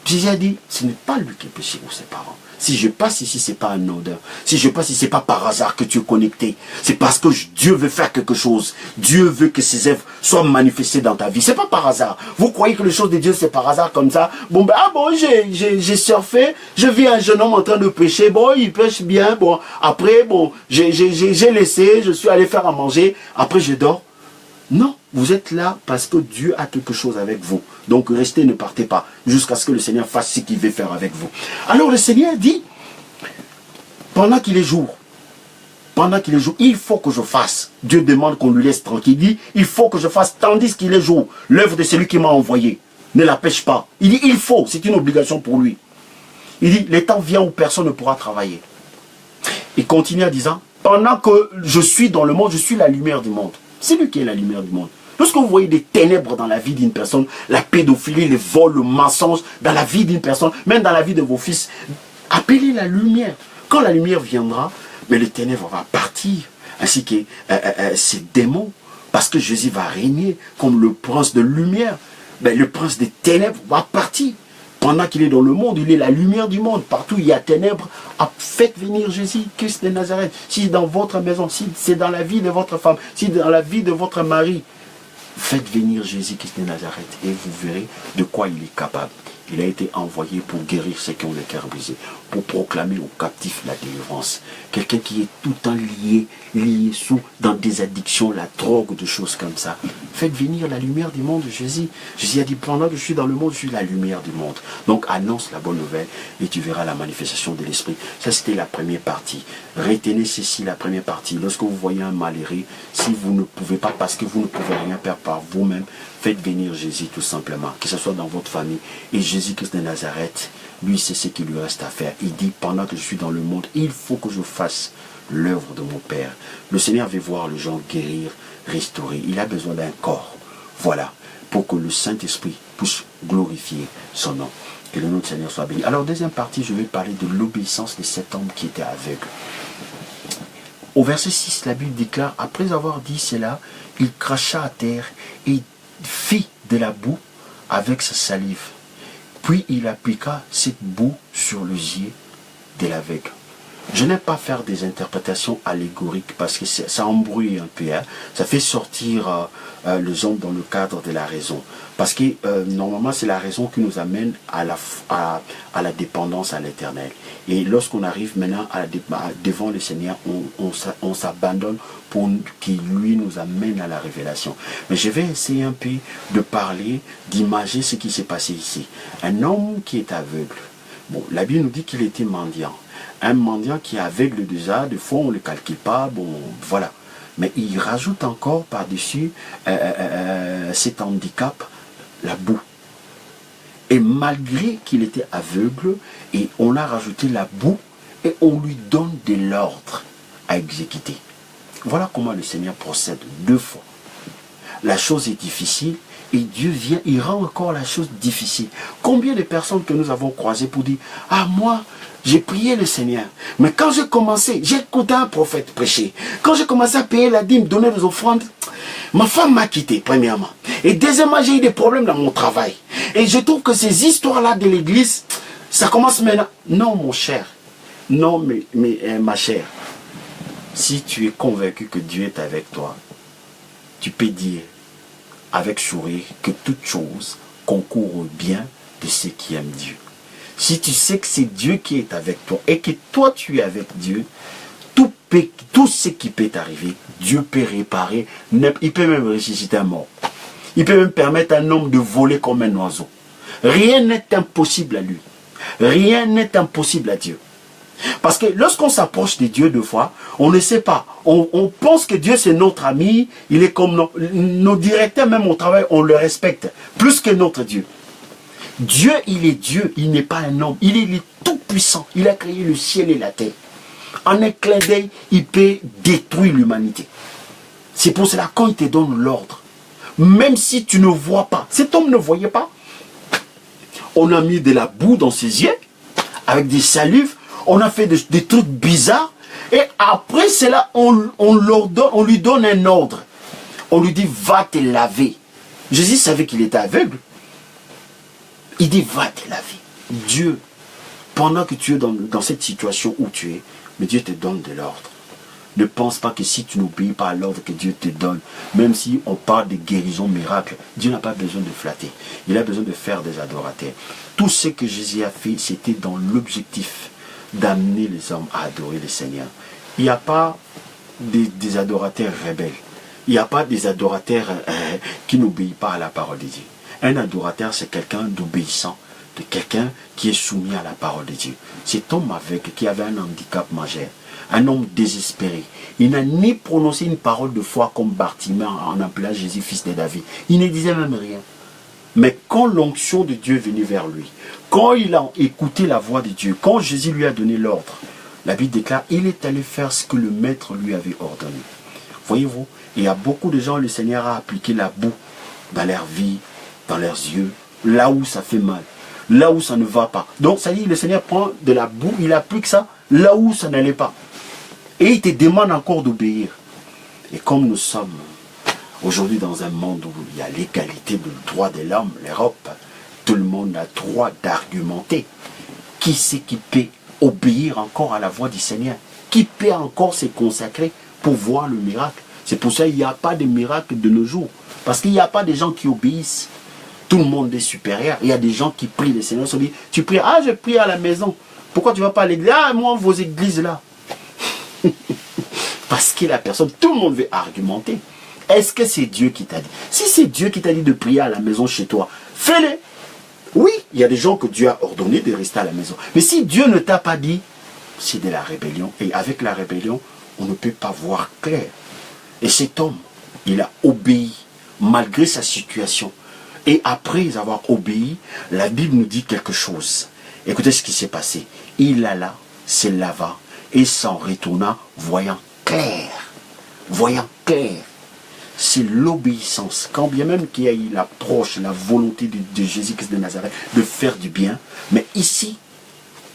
Jésus a dit, ce n'est pas lui qui péchait ou ses parents. Si je passe ici, ce n'est pas un odeur. Si je passe ici, ce n'est pas par hasard que tu es connecté. C'est parce que Dieu veut faire quelque chose. Dieu veut que ses œuvres soient manifestées dans ta vie. Ce n'est pas par hasard. Vous croyez que les choses de Dieu, c'est par hasard comme ça? Bon, j'ai surfé, je vis un jeune homme en train de pêcher. Bon, il pêche bien. Bon, après, bon, j'ai laissé, je suis allé faire à manger. Après, je dors. Non, vous êtes là parce que Dieu a quelque chose avec vous. Donc restez, ne partez pas, jusqu'à ce que le Seigneur fasse ce qu'il veut faire avec vous. Alors le Seigneur dit, pendant qu'il est jour, il faut que je fasse. Dieu demande qu'on lui laisse tranquille. Il dit, il faut que je fasse, tandis qu'il est jour. L'œuvre de celui qui m'a envoyé, ne la pêche pas. Il dit, il faut, c'est une obligation pour lui. Il dit, le temps vient où personne ne pourra travailler. Il continue en disant, pendant que je suis dans le monde, je suis la lumière du monde. C'est lui qui est la lumière du monde. Lorsque vous voyez des ténèbres dans la vie d'une personne, la pédophilie, les vols, le mensonge, dans la vie d'une personne, même dans la vie de vos fils, appelez la lumière. Quand la lumière viendra, mais les ténèbres vont partir, ainsi que ces démons, parce que Jésus va régner comme le prince de lumière. Mais le prince des ténèbres va partir. Pendant qu'il est dans le monde, il est la lumière du monde. Partout il y a ténèbres, faites venir Jésus, Christ de Nazareth. Si c'est dans votre maison, si c'est dans la vie de votre femme, si c'est dans la vie de votre mari, faites venir Jésus, Christ de Nazareth. Et vous verrez de quoi il est capable. Il a été envoyé pour guérir ceux qui ont le cœur brisé, pour proclamer aux captifs la délivrance. Quelqu'un qui est tout le temps lié dans des addictions, la drogue, des choses comme ça. Faites venir la lumière du monde, Jésus. Jésus a dit, pendant que je suis dans le monde, je suis la lumière du monde. Donc annonce la bonne nouvelle et tu verras la manifestation de l'Esprit. Ça, c'était la première partie. Retenez ceci, la première partie. Lorsque vous voyez un malheureux, si vous ne pouvez pas, parce que vous ne pouvez rien faire par vous-même, faites venir Jésus tout simplement, que ce soit dans votre famille. Et Jésus-Christ de Nazareth, lui, c'est ce qu'il lui reste à faire. Il dit, pendant que je suis dans le monde, il faut que je fasse l'œuvre de mon Père. Le Seigneur veut voir les gens guérir, restaurer. Il a besoin d'un corps. Voilà, pour que le Saint-Esprit puisse glorifier son nom. Que le nom du Seigneur soit béni. Alors, deuxième partie, je vais parler de l'obéissance de cet homme qui était aveugle. Au verset 6, la Bible déclare, après avoir dit cela, il cracha à terre et fit de la boue avec sa salive. Puis il appliqua cette boue sur les yeux de l'aveugle. Je n'aime pas faire des interprétations allégoriques parce que ça embrouille un peu. Hein. Ça fait sortir les hommes dans le cadre de la raison. Parce que normalement, c'est la raison qui nous amène à la dépendance à l'Éternel. Et lorsqu'on arrive maintenant devant le Seigneur, on s'abandonne pour qu'il lui nous amène à la révélation. Mais je vais essayer un peu de parler, d'imager ce qui s'est passé ici. Un homme qui est aveugle. Bon, la Bible nous dit qu'il était mendiant. Un mendiant qui est aveugle déjà, des fois on ne le calcule pas, bon, voilà. Mais il rajoute encore par-dessus cet handicap, la boue. Et malgré qu'il était aveugle, et on a rajouté la boue, et on lui donne de l'ordre à exécuter. Voilà comment le Seigneur procède 2 fois. La chose est difficile, et Dieu vient, il rend encore la chose difficile. Combien de personnes que nous avons croisées pour dire, ah moi, j'ai prié le Seigneur. Mais quand j'ai commencé, j'ai écouté un prophète prêcher. Quand j'ai commencé à payer la dîme, donner des offrandes, ma femme m'a quitté, premièrement. Et deuxièmement, j'ai eu des problèmes dans mon travail. Et je trouve que ces histoires-là de l'église, ça commence maintenant. Non, mon cher. Non, ma chère. Si tu es convaincu que Dieu est avec toi, tu peux dire avec sourire que toute chose concourt au bien de ceux qui aiment Dieu. Si tu sais que c'est Dieu qui est avec toi et que toi tu es avec Dieu, tout ce qui peut t'arriver, Dieu peut réparer, il peut même ressusciter un mort. Il peut même permettre à un homme de voler comme un oiseau. Rien n'est impossible à lui. Rien n'est impossible à Dieu. Parce que lorsqu'on s'approche de Dieu 2 fois, on ne sait pas. On pense que Dieu c'est notre ami, il est comme nos directeurs même au travail, on le respecte plus que notre Dieu. Dieu, il est Dieu, il n'est pas un homme, il est tout puissant, il a créé le ciel et la terre. En un clin d'œil, il peut détruire l'humanité. C'est pour cela quand il te donne l'ordre, même si tu ne vois pas, cet homme ne voyait pas, on a mis de la boue dans ses yeux, avec des salives, on a fait des trucs bizarres, et après cela, on lui donne un ordre. On lui dit, va te laver. Jésus savait qu'il était aveugle. Il dit, va te laver. Dieu, pendant que tu es dans cette situation où tu es, mais Dieu te donne de l'ordre. Ne pense pas que si tu n'obéis pas à l'ordre que Dieu te donne, même si on parle de guérison miracle, Dieu n'a pas besoin de flatter. Il a besoin de faire des adorateurs. Tout ce que Jésus a fait, c'était dans l'objectif d'amener les hommes à adorer le Seigneur. Il n'y a pas des adorateurs rebelles. Il n'y a pas des adorateurs qui n'obéissent pas à la parole de Dieu. Un adorateur, c'est quelqu'un d'obéissant, de quelqu'un qui est soumis à la parole de Dieu. Cet homme aveugle qui avait un handicap majeur, un homme désespéré, il n'a ni prononcé une parole de foi comme Bartimée en appelant Jésus fils de David. Il ne disait même rien. Mais quand l'onction de Dieu est venue vers lui, quand il a écouté la voix de Dieu, quand Jésus lui a donné l'ordre, la Bible déclare, il est allé faire ce que le maître lui avait ordonné. Voyez-vous, il y a beaucoup de gens, le Seigneur a appliqué la boue dans leur vie, dans leurs yeux, là où ça fait mal, là où ça ne va pas. Donc, ça dit, le Seigneur prend de la boue, il applique ça là où ça n'allait pas. Et il te demande encore d'obéir. Et comme nous sommes aujourd'hui dans un monde où il y a l'égalité du droit de l'homme, l'Europe, tout le monde a droit d'argumenter. Qui c'est qui peut obéir encore à la voix du Seigneur? Qui peut encore se consacrer pour voir le miracle? C'est pour ça qu'il n'y a pas de miracle de nos jours. Parce qu'il n'y a pas de gens qui obéissent. tout le monde est supérieur. Il y a des gens qui prient, les Seigneurs se disent, tu pries, ah je prie à la maison. Pourquoi tu ne vas pas à l'église? Ah moi vos églises là. Parce que la personne, tout le monde veut argumenter. Est-ce que c'est Dieu qui t'a dit? Si c'est Dieu qui t'a dit de prier à la maison chez toi, fais-le. Oui, il y a des gens que Dieu a ordonné de rester à la maison. Mais si Dieu ne t'a pas dit, c'est de la rébellion. Et avec la rébellion, on ne peut pas voir clair. Et cet homme, il a obéi malgré sa situation. Et après avoir obéi, la Bible nous dit quelque chose. Écoutez ce qui s'est passé. Il alla, se lava et s'en retourna voyant clair. Voyant clair. C'est l'obéissance. Quand bien même qu'il y a eu l'approche, la volonté de Jésus-Christ de Nazareth de faire du bien. Mais ici,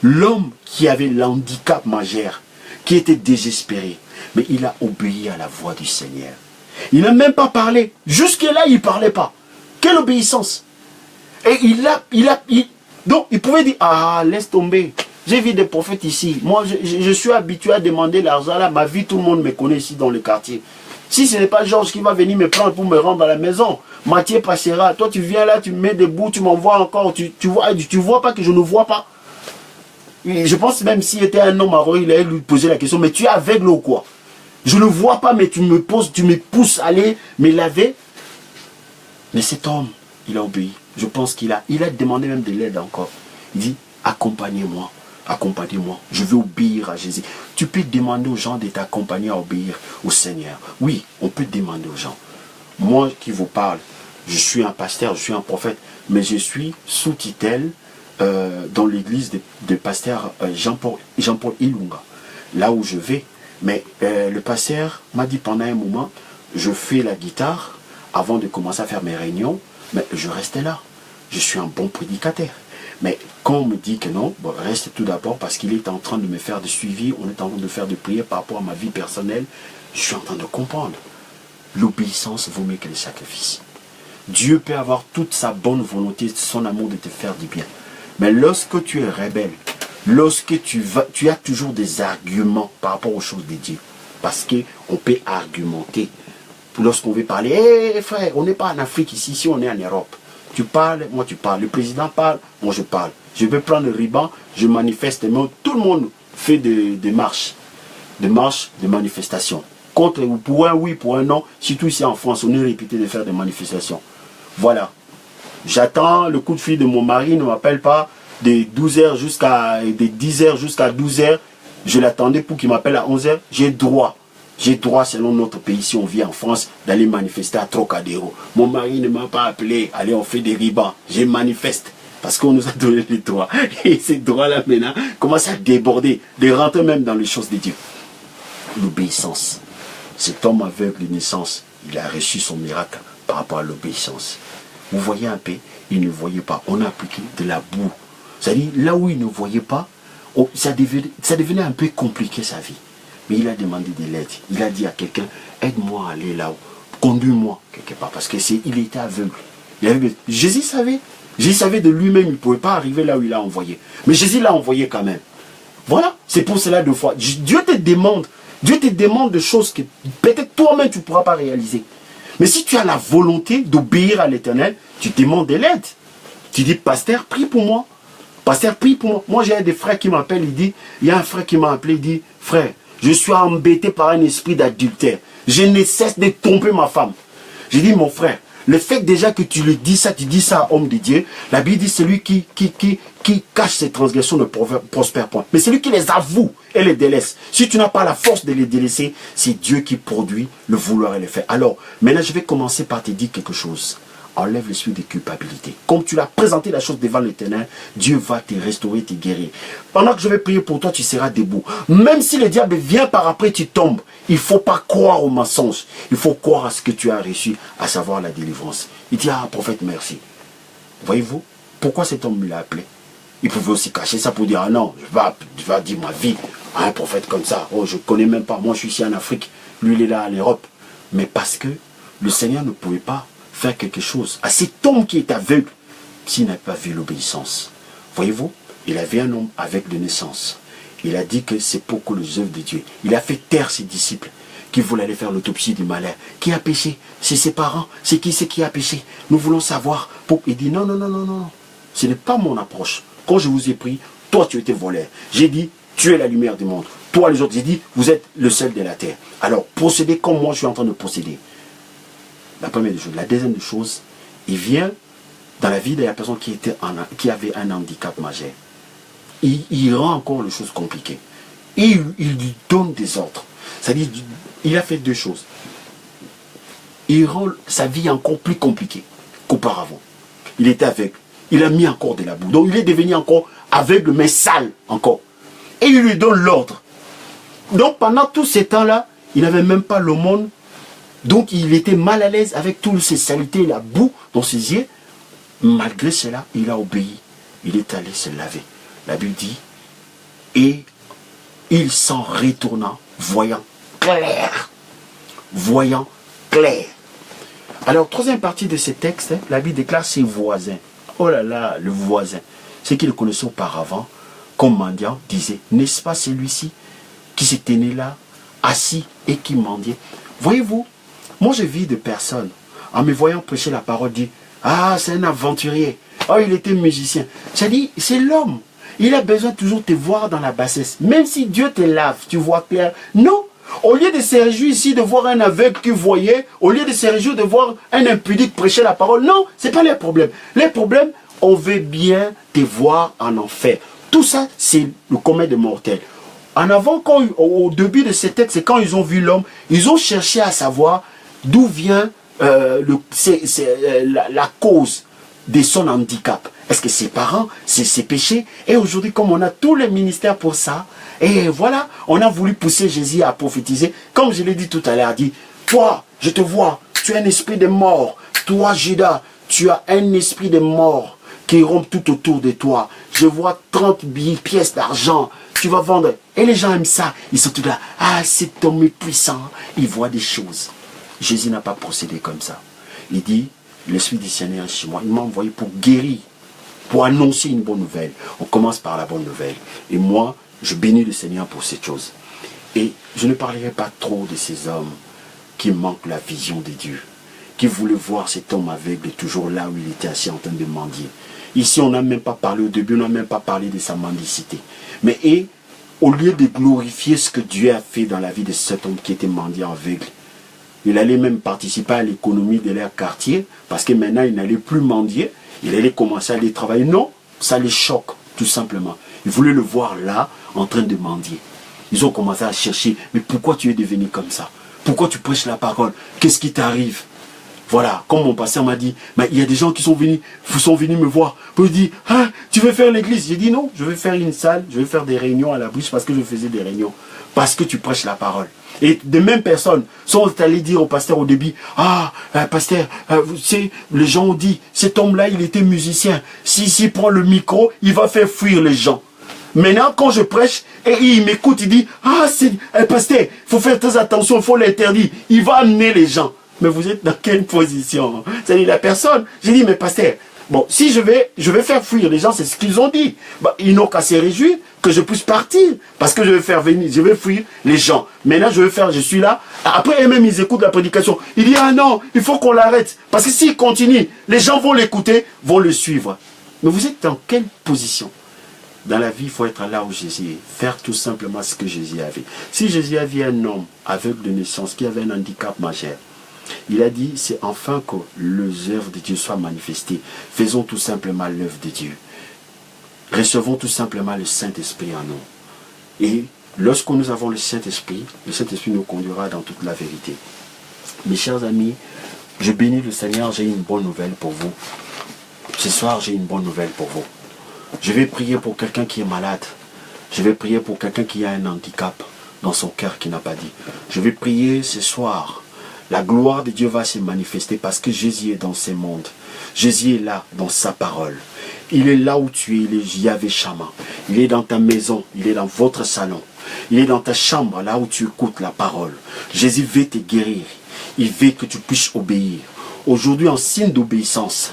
l'homme qui avait l'handicap majeur, qui était désespéré, mais il a obéi à la voix du Seigneur. Il n'a même pas parlé. Jusque-là, il ne parlait pas. Quelle obéissance! Et donc, il pouvait dire, ah, laisse tomber. J'ai vu des prophètes ici. Moi, je suis habitué à demander l'argent là. Ma vie, tout le monde me connaît ici dans le quartier. Si ce n'est pas Georges qui va venir me prendre pour me rendre à la maison, Mathieu passera. Toi, tu viens là, tu me mets debout, tu m'envoies encore. Tu vois pas que je ne vois pas. Et je pense même s'il était un homme arrogant, il allait lui poser la question, mais tu es aveugle ou quoi? Je ne vois pas, mais tu me pousses à aller me laver. Mais cet homme, il a obéi. Je pense qu'il a demandé même de l'aide encore. Il dit, accompagnez-moi, accompagnez-moi. Je veux obéir à Jésus. Tu peux demander aux gens de t'accompagner à obéir au Seigneur. Oui, on peut demander aux gens. Moi qui vous parle, je suis un pasteur, je suis un prophète, mais je suis sous tutelle dans l'église de pasteur Jean-Paul Ilunga, là où je vais. Mais le pasteur m'a dit pendant un moment, je fais la guitare avant de commencer à faire mes réunions, mais je restais là. Je suis un bon prédicateur. Mais quand on me dit que non, bon, reste tout d'abord parce qu'il est en train de me faire de suivi, on est en train de faire de prières par rapport à ma vie personnelle, je suis en train de comprendre. L'obéissance vaut mieux que le sacrifice. Dieu peut avoir toute sa bonne volonté, son amour de te faire du bien. Mais lorsque tu es rebelle, lorsque tu as toujours des arguments par rapport aux choses de Dieu. Parce qu'on peut argumenter. Lorsqu'on veut parler, hé frère, on n'est pas en Afrique ici on est en Europe. Tu parles, moi tu parles. Le président parle, moi je parle. Je vais prendre le ruban, je manifeste. Mais tout le monde fait des marches. Des marches, des manifestations. Contre ou pour un oui, pour un non. Surtout ici en France, on est réputé de faire des manifestations. Voilà. J'attends le coup de fil de mon mari, ne m'appelle pas de 12h jusqu'à 10h jusqu'à 12h. Je l'attendais pour qu'il m'appelle à 11h. J'ai droit selon notre pays, si on vit en France, d'aller manifester à Trocadéro. Mon mari ne m'a pas appelé, allez on fait des ribans. Je manifeste parce qu'on nous a donné les droits. Et ces droits-là maintenant commencent à déborder, de rentrer même dans les choses de Dieu. L'obéissance. Cet homme aveugle de naissance, il a reçu son miracle par rapport à l'obéissance. Vous voyez un peu, il ne voyait pas. On a appliqué de la boue. C'est-à-dire, là où il ne voyait pas, ça devenait un peu compliqué sa vie. Mais il a demandé de l'aide. Il a dit à quelqu'un, aide-moi à aller là-haut. Conduis-moi quelque part. Parce qu'il était aveugle. Jésus savait. Jésus savait de lui-même, il ne pouvait pas arriver là où il a envoyé. Mais Jésus l'a envoyé quand même. Voilà. C'est pour cela deux fois. Dieu te demande de choses que peut-être toi-même tu ne pourras pas réaliser. Mais si tu as la volonté d'obéir à l'Éternel, tu demandes de l'aide. Tu dis, pasteur, prie pour moi. Pasteur, prie pour moi. Moi, j'ai des frères qui m'appellent, il y a un frère qui m'a appelé, il dit, frère, je suis embêté par un esprit d'adultère. Je ne cesse de tromper ma femme. J'ai dit, mon frère, le fait déjà que tu dis ça à homme de Dieu, la Bible dit, celui qui cache ses transgressions ne prospère point. Mais celui qui les avoue et les délaisse, si tu n'as pas la force de les délaisser, c'est Dieu qui produit le vouloir et le faire. Alors, maintenant, je vais commencer par te dire quelque chose. Enlève l'esprit de culpabilité. Comme tu l'as présenté la chose devant l'Éternel, Dieu va te restaurer, te guérir. Pendant que je vais prier pour toi, tu seras debout. Même si le diable vient par après, tu tombes. Il ne faut pas croire au mensonge. Il faut croire à ce que tu as reçu, à savoir la délivrance. Il dit, ah, prophète, merci. Voyez-vous, pourquoi cet homme l'a appelé? Il pouvait aussi cacher ça pour dire, ah non, je vais dire ma vie à un prophète comme ça. Oh, je ne connais même pas. Moi, je suis ici en Afrique. Lui, il est là en Europe. Mais parce que le Seigneur ne pouvait pas faire quelque chose à cet homme qui est aveugle s'il n'a pas vu l'obéissance. Voyez-vous, il avait un homme avec de naissance. Il a dit que c'est pour que les œuvres de Dieu. Il a fait taire ses disciples. qui voulait aller faire l'autopsie du malheur. Qui a péché? C'est ses parents. C'est qui a péché? Nous voulons savoir. Il dit non, non, non, non, non. Ce n'est pas mon approche. Quand je vous ai pris, toi tu étais voleur. J'ai dit, tu es la lumière du monde. Toi les autres, j'ai dit, vous êtes le sel de la terre. Alors procédez comme moi je suis en train de procéder. La première des choses. La deuxième des choses, il vient dans la vie de la personne qui avait un handicap majeur. Il rend encore les choses compliquées. Et il lui donne des ordres. C'est-à-dire, il a fait deux choses. Il rend sa vie encore plus compliquée qu'auparavant. Il était aveugle. Il a mis encore de la boue. Donc il est devenu encore aveugle, mais sale encore. Et il lui donne l'ordre. Donc pendant tout ce temps-là, il n'avait même pas l'aumône. Donc il était mal à l'aise avec toutes ces saletés, la boue dans ses yeux. Malgré cela, il a obéi. Il est allé se laver. La Bible dit, et il s'en retourna, voyant clair. Voyant clair. Alors, troisième partie de ce texte, la Bible déclare ses voisins. Oh là là, le voisin. Ceux qui le connaissaient auparavant, comme mendiant, disait, n'est-ce pas celui-ci qui se tenait là, assis et qui mendiait? Voyez-vous, moi je vis de personnes, en me voyant prêcher la parole, dit, ah, c'est un aventurier. Oh, il était musicien. J'ai dit, c'est l'homme. Il a besoin toujours de te voir dans la bassesse. Même si Dieu te lave, tu vois clair. Non. Au lieu de se réjouir ici de voir un aveugle qui voyait, au lieu de se réjouir de voir un impudique prêcher la parole, non, ce n'est pas les problèmes. Les problèmes, on veut bien te voir en enfer. Tout ça, c'est le commun des mortels. En avant, au début de ce texte, quand ils ont vu l'homme, ils ont cherché à savoir d'où vient la cause de son handicap. Est-ce que ses parents, c'est ses péchés? Et aujourd'hui, comme on a tous les ministères pour ça, et voilà, on a voulu pousser Jésus à prophétiser. Comme je l'ai dit tout à l'heure, dit, toi, je te vois, tu as un esprit de mort. Toi, Judas, tu as un esprit de mort qui rompt tout autour de toi. Je vois 30 pièces d'argent. Tu vas vendre. Et les gens aiment ça. Ils sont tous là. Ah, cet homme est puissant. Il voit des choses. Jésus n'a pas procédé comme ça. Il dit, l'Esprit du Seigneur est chez moi. Il m'a envoyé pour guérir, pour annoncer une bonne nouvelle. On commence par la bonne nouvelle. Et moi, je bénis le Seigneur pour cette chose. Et je ne parlerai pas trop de ces hommes qui manquent la vision de Dieu, qui voulaient voir cet homme aveugle toujours là où il était assis en train de mendier. Ici, on n'a même pas parlé au début, on n'a même pas parlé de sa mendicité. Mais au lieu de glorifier ce que Dieu a fait dans la vie de cet homme qui était mendiant aveugle, il allait même participer à l'économie de leur quartier, parce que maintenant, il n'allait plus mendier, il allait commencer à aller travailler. Non, ça les choque, tout simplement. Ils voulaient le voir là, en train de mendier. Ils ont commencé à chercher, mais pourquoi tu es devenu comme ça? Pourquoi tu prêches la parole? Qu'est-ce qui t'arrive? Voilà, comme mon pasteur m'a dit, mais il y a des gens qui sont venus me voir, pour me dire, ah, tu veux faire l'église? J'ai dit non, je vais faire une salle, je vais faire des réunions à la bouche parce que je faisais des réunions, parce que tu prêches la parole. Et de mêmes personnes sont allées dire au pasteur au début, ah, pasteur, vous savez, les gens ont dit, cet homme-là, il était musicien, s'il prend le micro, il va faire fuir les gens. Maintenant, quand je prêche, et il m'écoute, il dit, ah, c'est pasteur, il faut faire très attention, il faut l'interdire, il va amener les gens. Mais vous êtes dans quelle position? C'est-à-dire la personne. J'ai dit, mais pasteur, bon, si je vais faire fuir les gens, c'est ce qu'ils ont dit. Bah, ils n'ont qu'à se réjouir que je puisse partir. Parce que je vais faire venir, je vais fuir les gens. Maintenant, je suis là. Après, eux-mêmes, ils écoutent la prédication. Ils disent, ah non, il faut qu'on l'arrête. Parce que s'il continue, les gens vont l'écouter, vont le suivre. Mais vous êtes dans quelle position? Dans la vie, il faut être là où Jésus est. Faire tout simplement ce que Jésus avait. Si Jésus avait un homme aveugle de naissance qui avait un handicap majeur, il a dit, c'est enfin que les œuvres de Dieu soient manifestées. Faisons tout simplement l'œuvre de Dieu. Recevons tout simplement le Saint-Esprit en nous. Et lorsque nous avons le Saint-Esprit nous conduira dans toute la vérité. Mes chers amis, je bénis le Seigneur, j'ai une bonne nouvelle pour vous. Ce soir, j'ai une bonne nouvelle pour vous. Je vais prier pour quelqu'un qui est malade. Je vais prier pour quelqu'un qui a un handicap dans son cœur qui n'a pas dit. Je vais prier ce soir. La gloire de Dieu va se manifester parce que Jésus est dans ce monde. Jésus est là dans sa parole. Il est là où tu es, il est Yahvé Shama. Il est dans ta maison, il est dans votre salon. Il est dans ta chambre, là où tu écoutes la parole. Jésus veut te guérir. Il veut que tu puisses obéir. Aujourd'hui, en signe d'obéissance,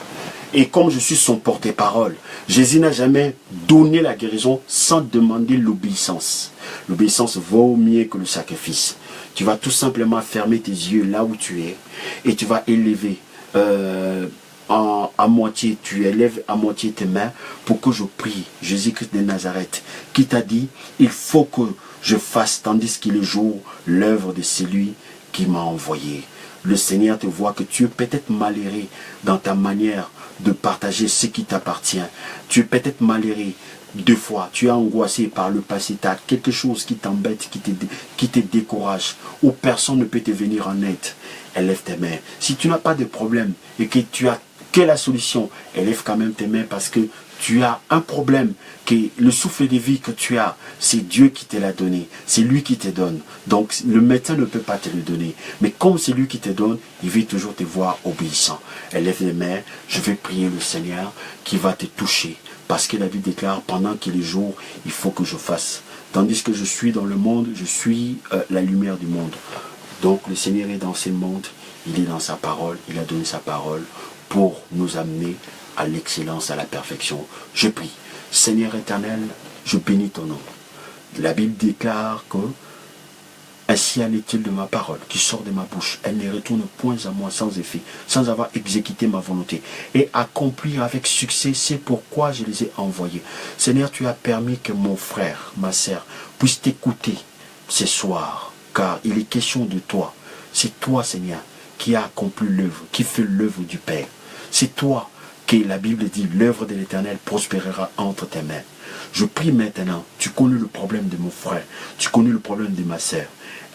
et comme je suis son porte-parole, Jésus n'a jamais donné la guérison sans demander l'obéissance. L'obéissance vaut mieux que le sacrifice. Tu vas tout simplement fermer tes yeux là où tu es et tu vas élever à moitié, tu élèves à moitié tes mains pour que je prie Jésus-Christ de Nazareth qui t'a dit, il faut que je fasse, tandis qu'il est jour, l'œuvre de celui qui m'a envoyé. Le Seigneur te voit que tu es peut-être malheureux dans ta manière de partager ce qui t'appartient. Tu es peut-être malheureux. Deux fois, tu es angoissé par le passé, tu as quelque chose qui t'embête, qui te décourage, où personne ne peut te venir en aide. Élève tes mains. Si tu n'as pas de problème et que tu as que la solution, élève quand même tes mains parce que tu as un problème, que le souffle de vie que tu as, c'est Dieu qui te l'a donné, c'est lui qui te donne. Donc le médecin ne peut pas te le donner. Mais comme c'est lui qui te donne, il veut toujours te voir obéissant. Élève les mains, je vais prier le Seigneur qui va te toucher. Parce que la Bible déclare, pendant qu'il est jour, il faut que je fasse. Tandis que je suis dans le monde, je suis la lumière du monde. Donc le Seigneur est dans ce monde, il est dans sa parole, il a donné sa parole pour nous amener à l'excellence, à la perfection. Je prie, Seigneur éternel, je bénis ton nom. La Bible déclare que ainsi en est-il de ma parole qui sort de ma bouche. Elle ne retourne point à moi sans effet, sans avoir exécuté ma volonté et accomplir avec succès, c'est pourquoi je les ai envoyés. Seigneur, tu as permis que mon frère, ma sœur, puisse t'écouter ce soir, car il est question de toi. C'est toi, Seigneur, qui a accompli l'œuvre, qui fait l'œuvre du Père. C'est toi que la Bible dit, l'œuvre de l'Éternel prospérera entre tes mains. Je prie maintenant, tu connais le problème de mon frère, tu connais le problème de ma sœur.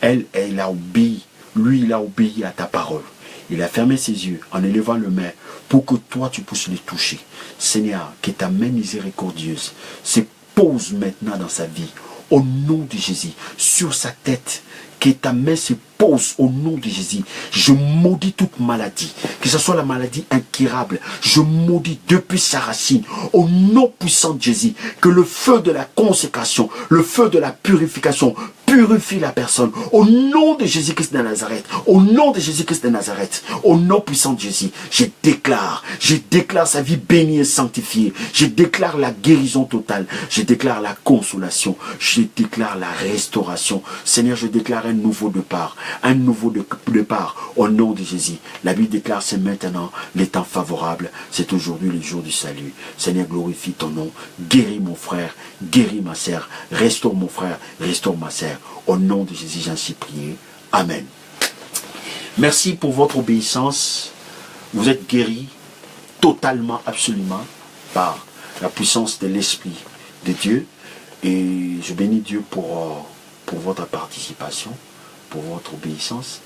Elle a obéi, lui il a obéi à ta parole. Il a fermé ses yeux en élevant le main pour que toi tu puisses les toucher. Seigneur, que ta main miséricordieuse se pose maintenant dans sa vie, au nom de Jésus, sur sa tête. Que ta main se pose au nom de Jésus. Je maudis toute maladie, que ce soit la maladie incurable. Je maudis depuis sa racine, au nom puissant de Jésus, que le feu de la consécration, le feu de la purification, purifie la personne. Au nom de Jésus-Christ de Nazareth, au nom de Jésus-Christ de Nazareth, au nom puissant de Jésus, je déclare sa vie bénie et sanctifiée. Je déclare la guérison totale. Je déclare la consolation. Je déclare la restauration. Seigneur, je déclare un nouveau départ. Un nouveau départ au nom de Jésus. La Bible déclare c'est maintenant les temps favorables. C'est aujourd'hui le jour du salut. Seigneur, glorifie ton nom. Guéris mon frère, guéris ma sœur. Restaure mon frère, restaure ma sœur. Au nom de Jésus, j'en suis prié. Amen. Merci pour votre obéissance. Vous êtes guéris totalement, absolument, par la puissance de l'Esprit de Dieu. Et je bénis Dieu pour votre participation, pour votre obéissance.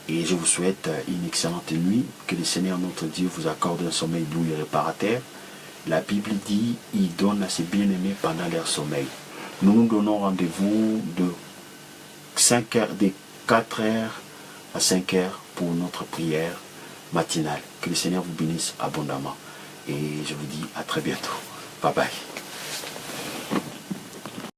Et je vous souhaite une excellente nuit. Que le Seigneur notre Dieu vous accorde un sommeil doux et réparateur. La Bible dit, il donne à ses bien-aimés pendant leur sommeil. Nous nous donnons rendez-vous de 4 heures à 5 heures pour notre prière matinale. Que le Seigneur vous bénisse abondamment. Et je vous dis à très bientôt. Bye bye.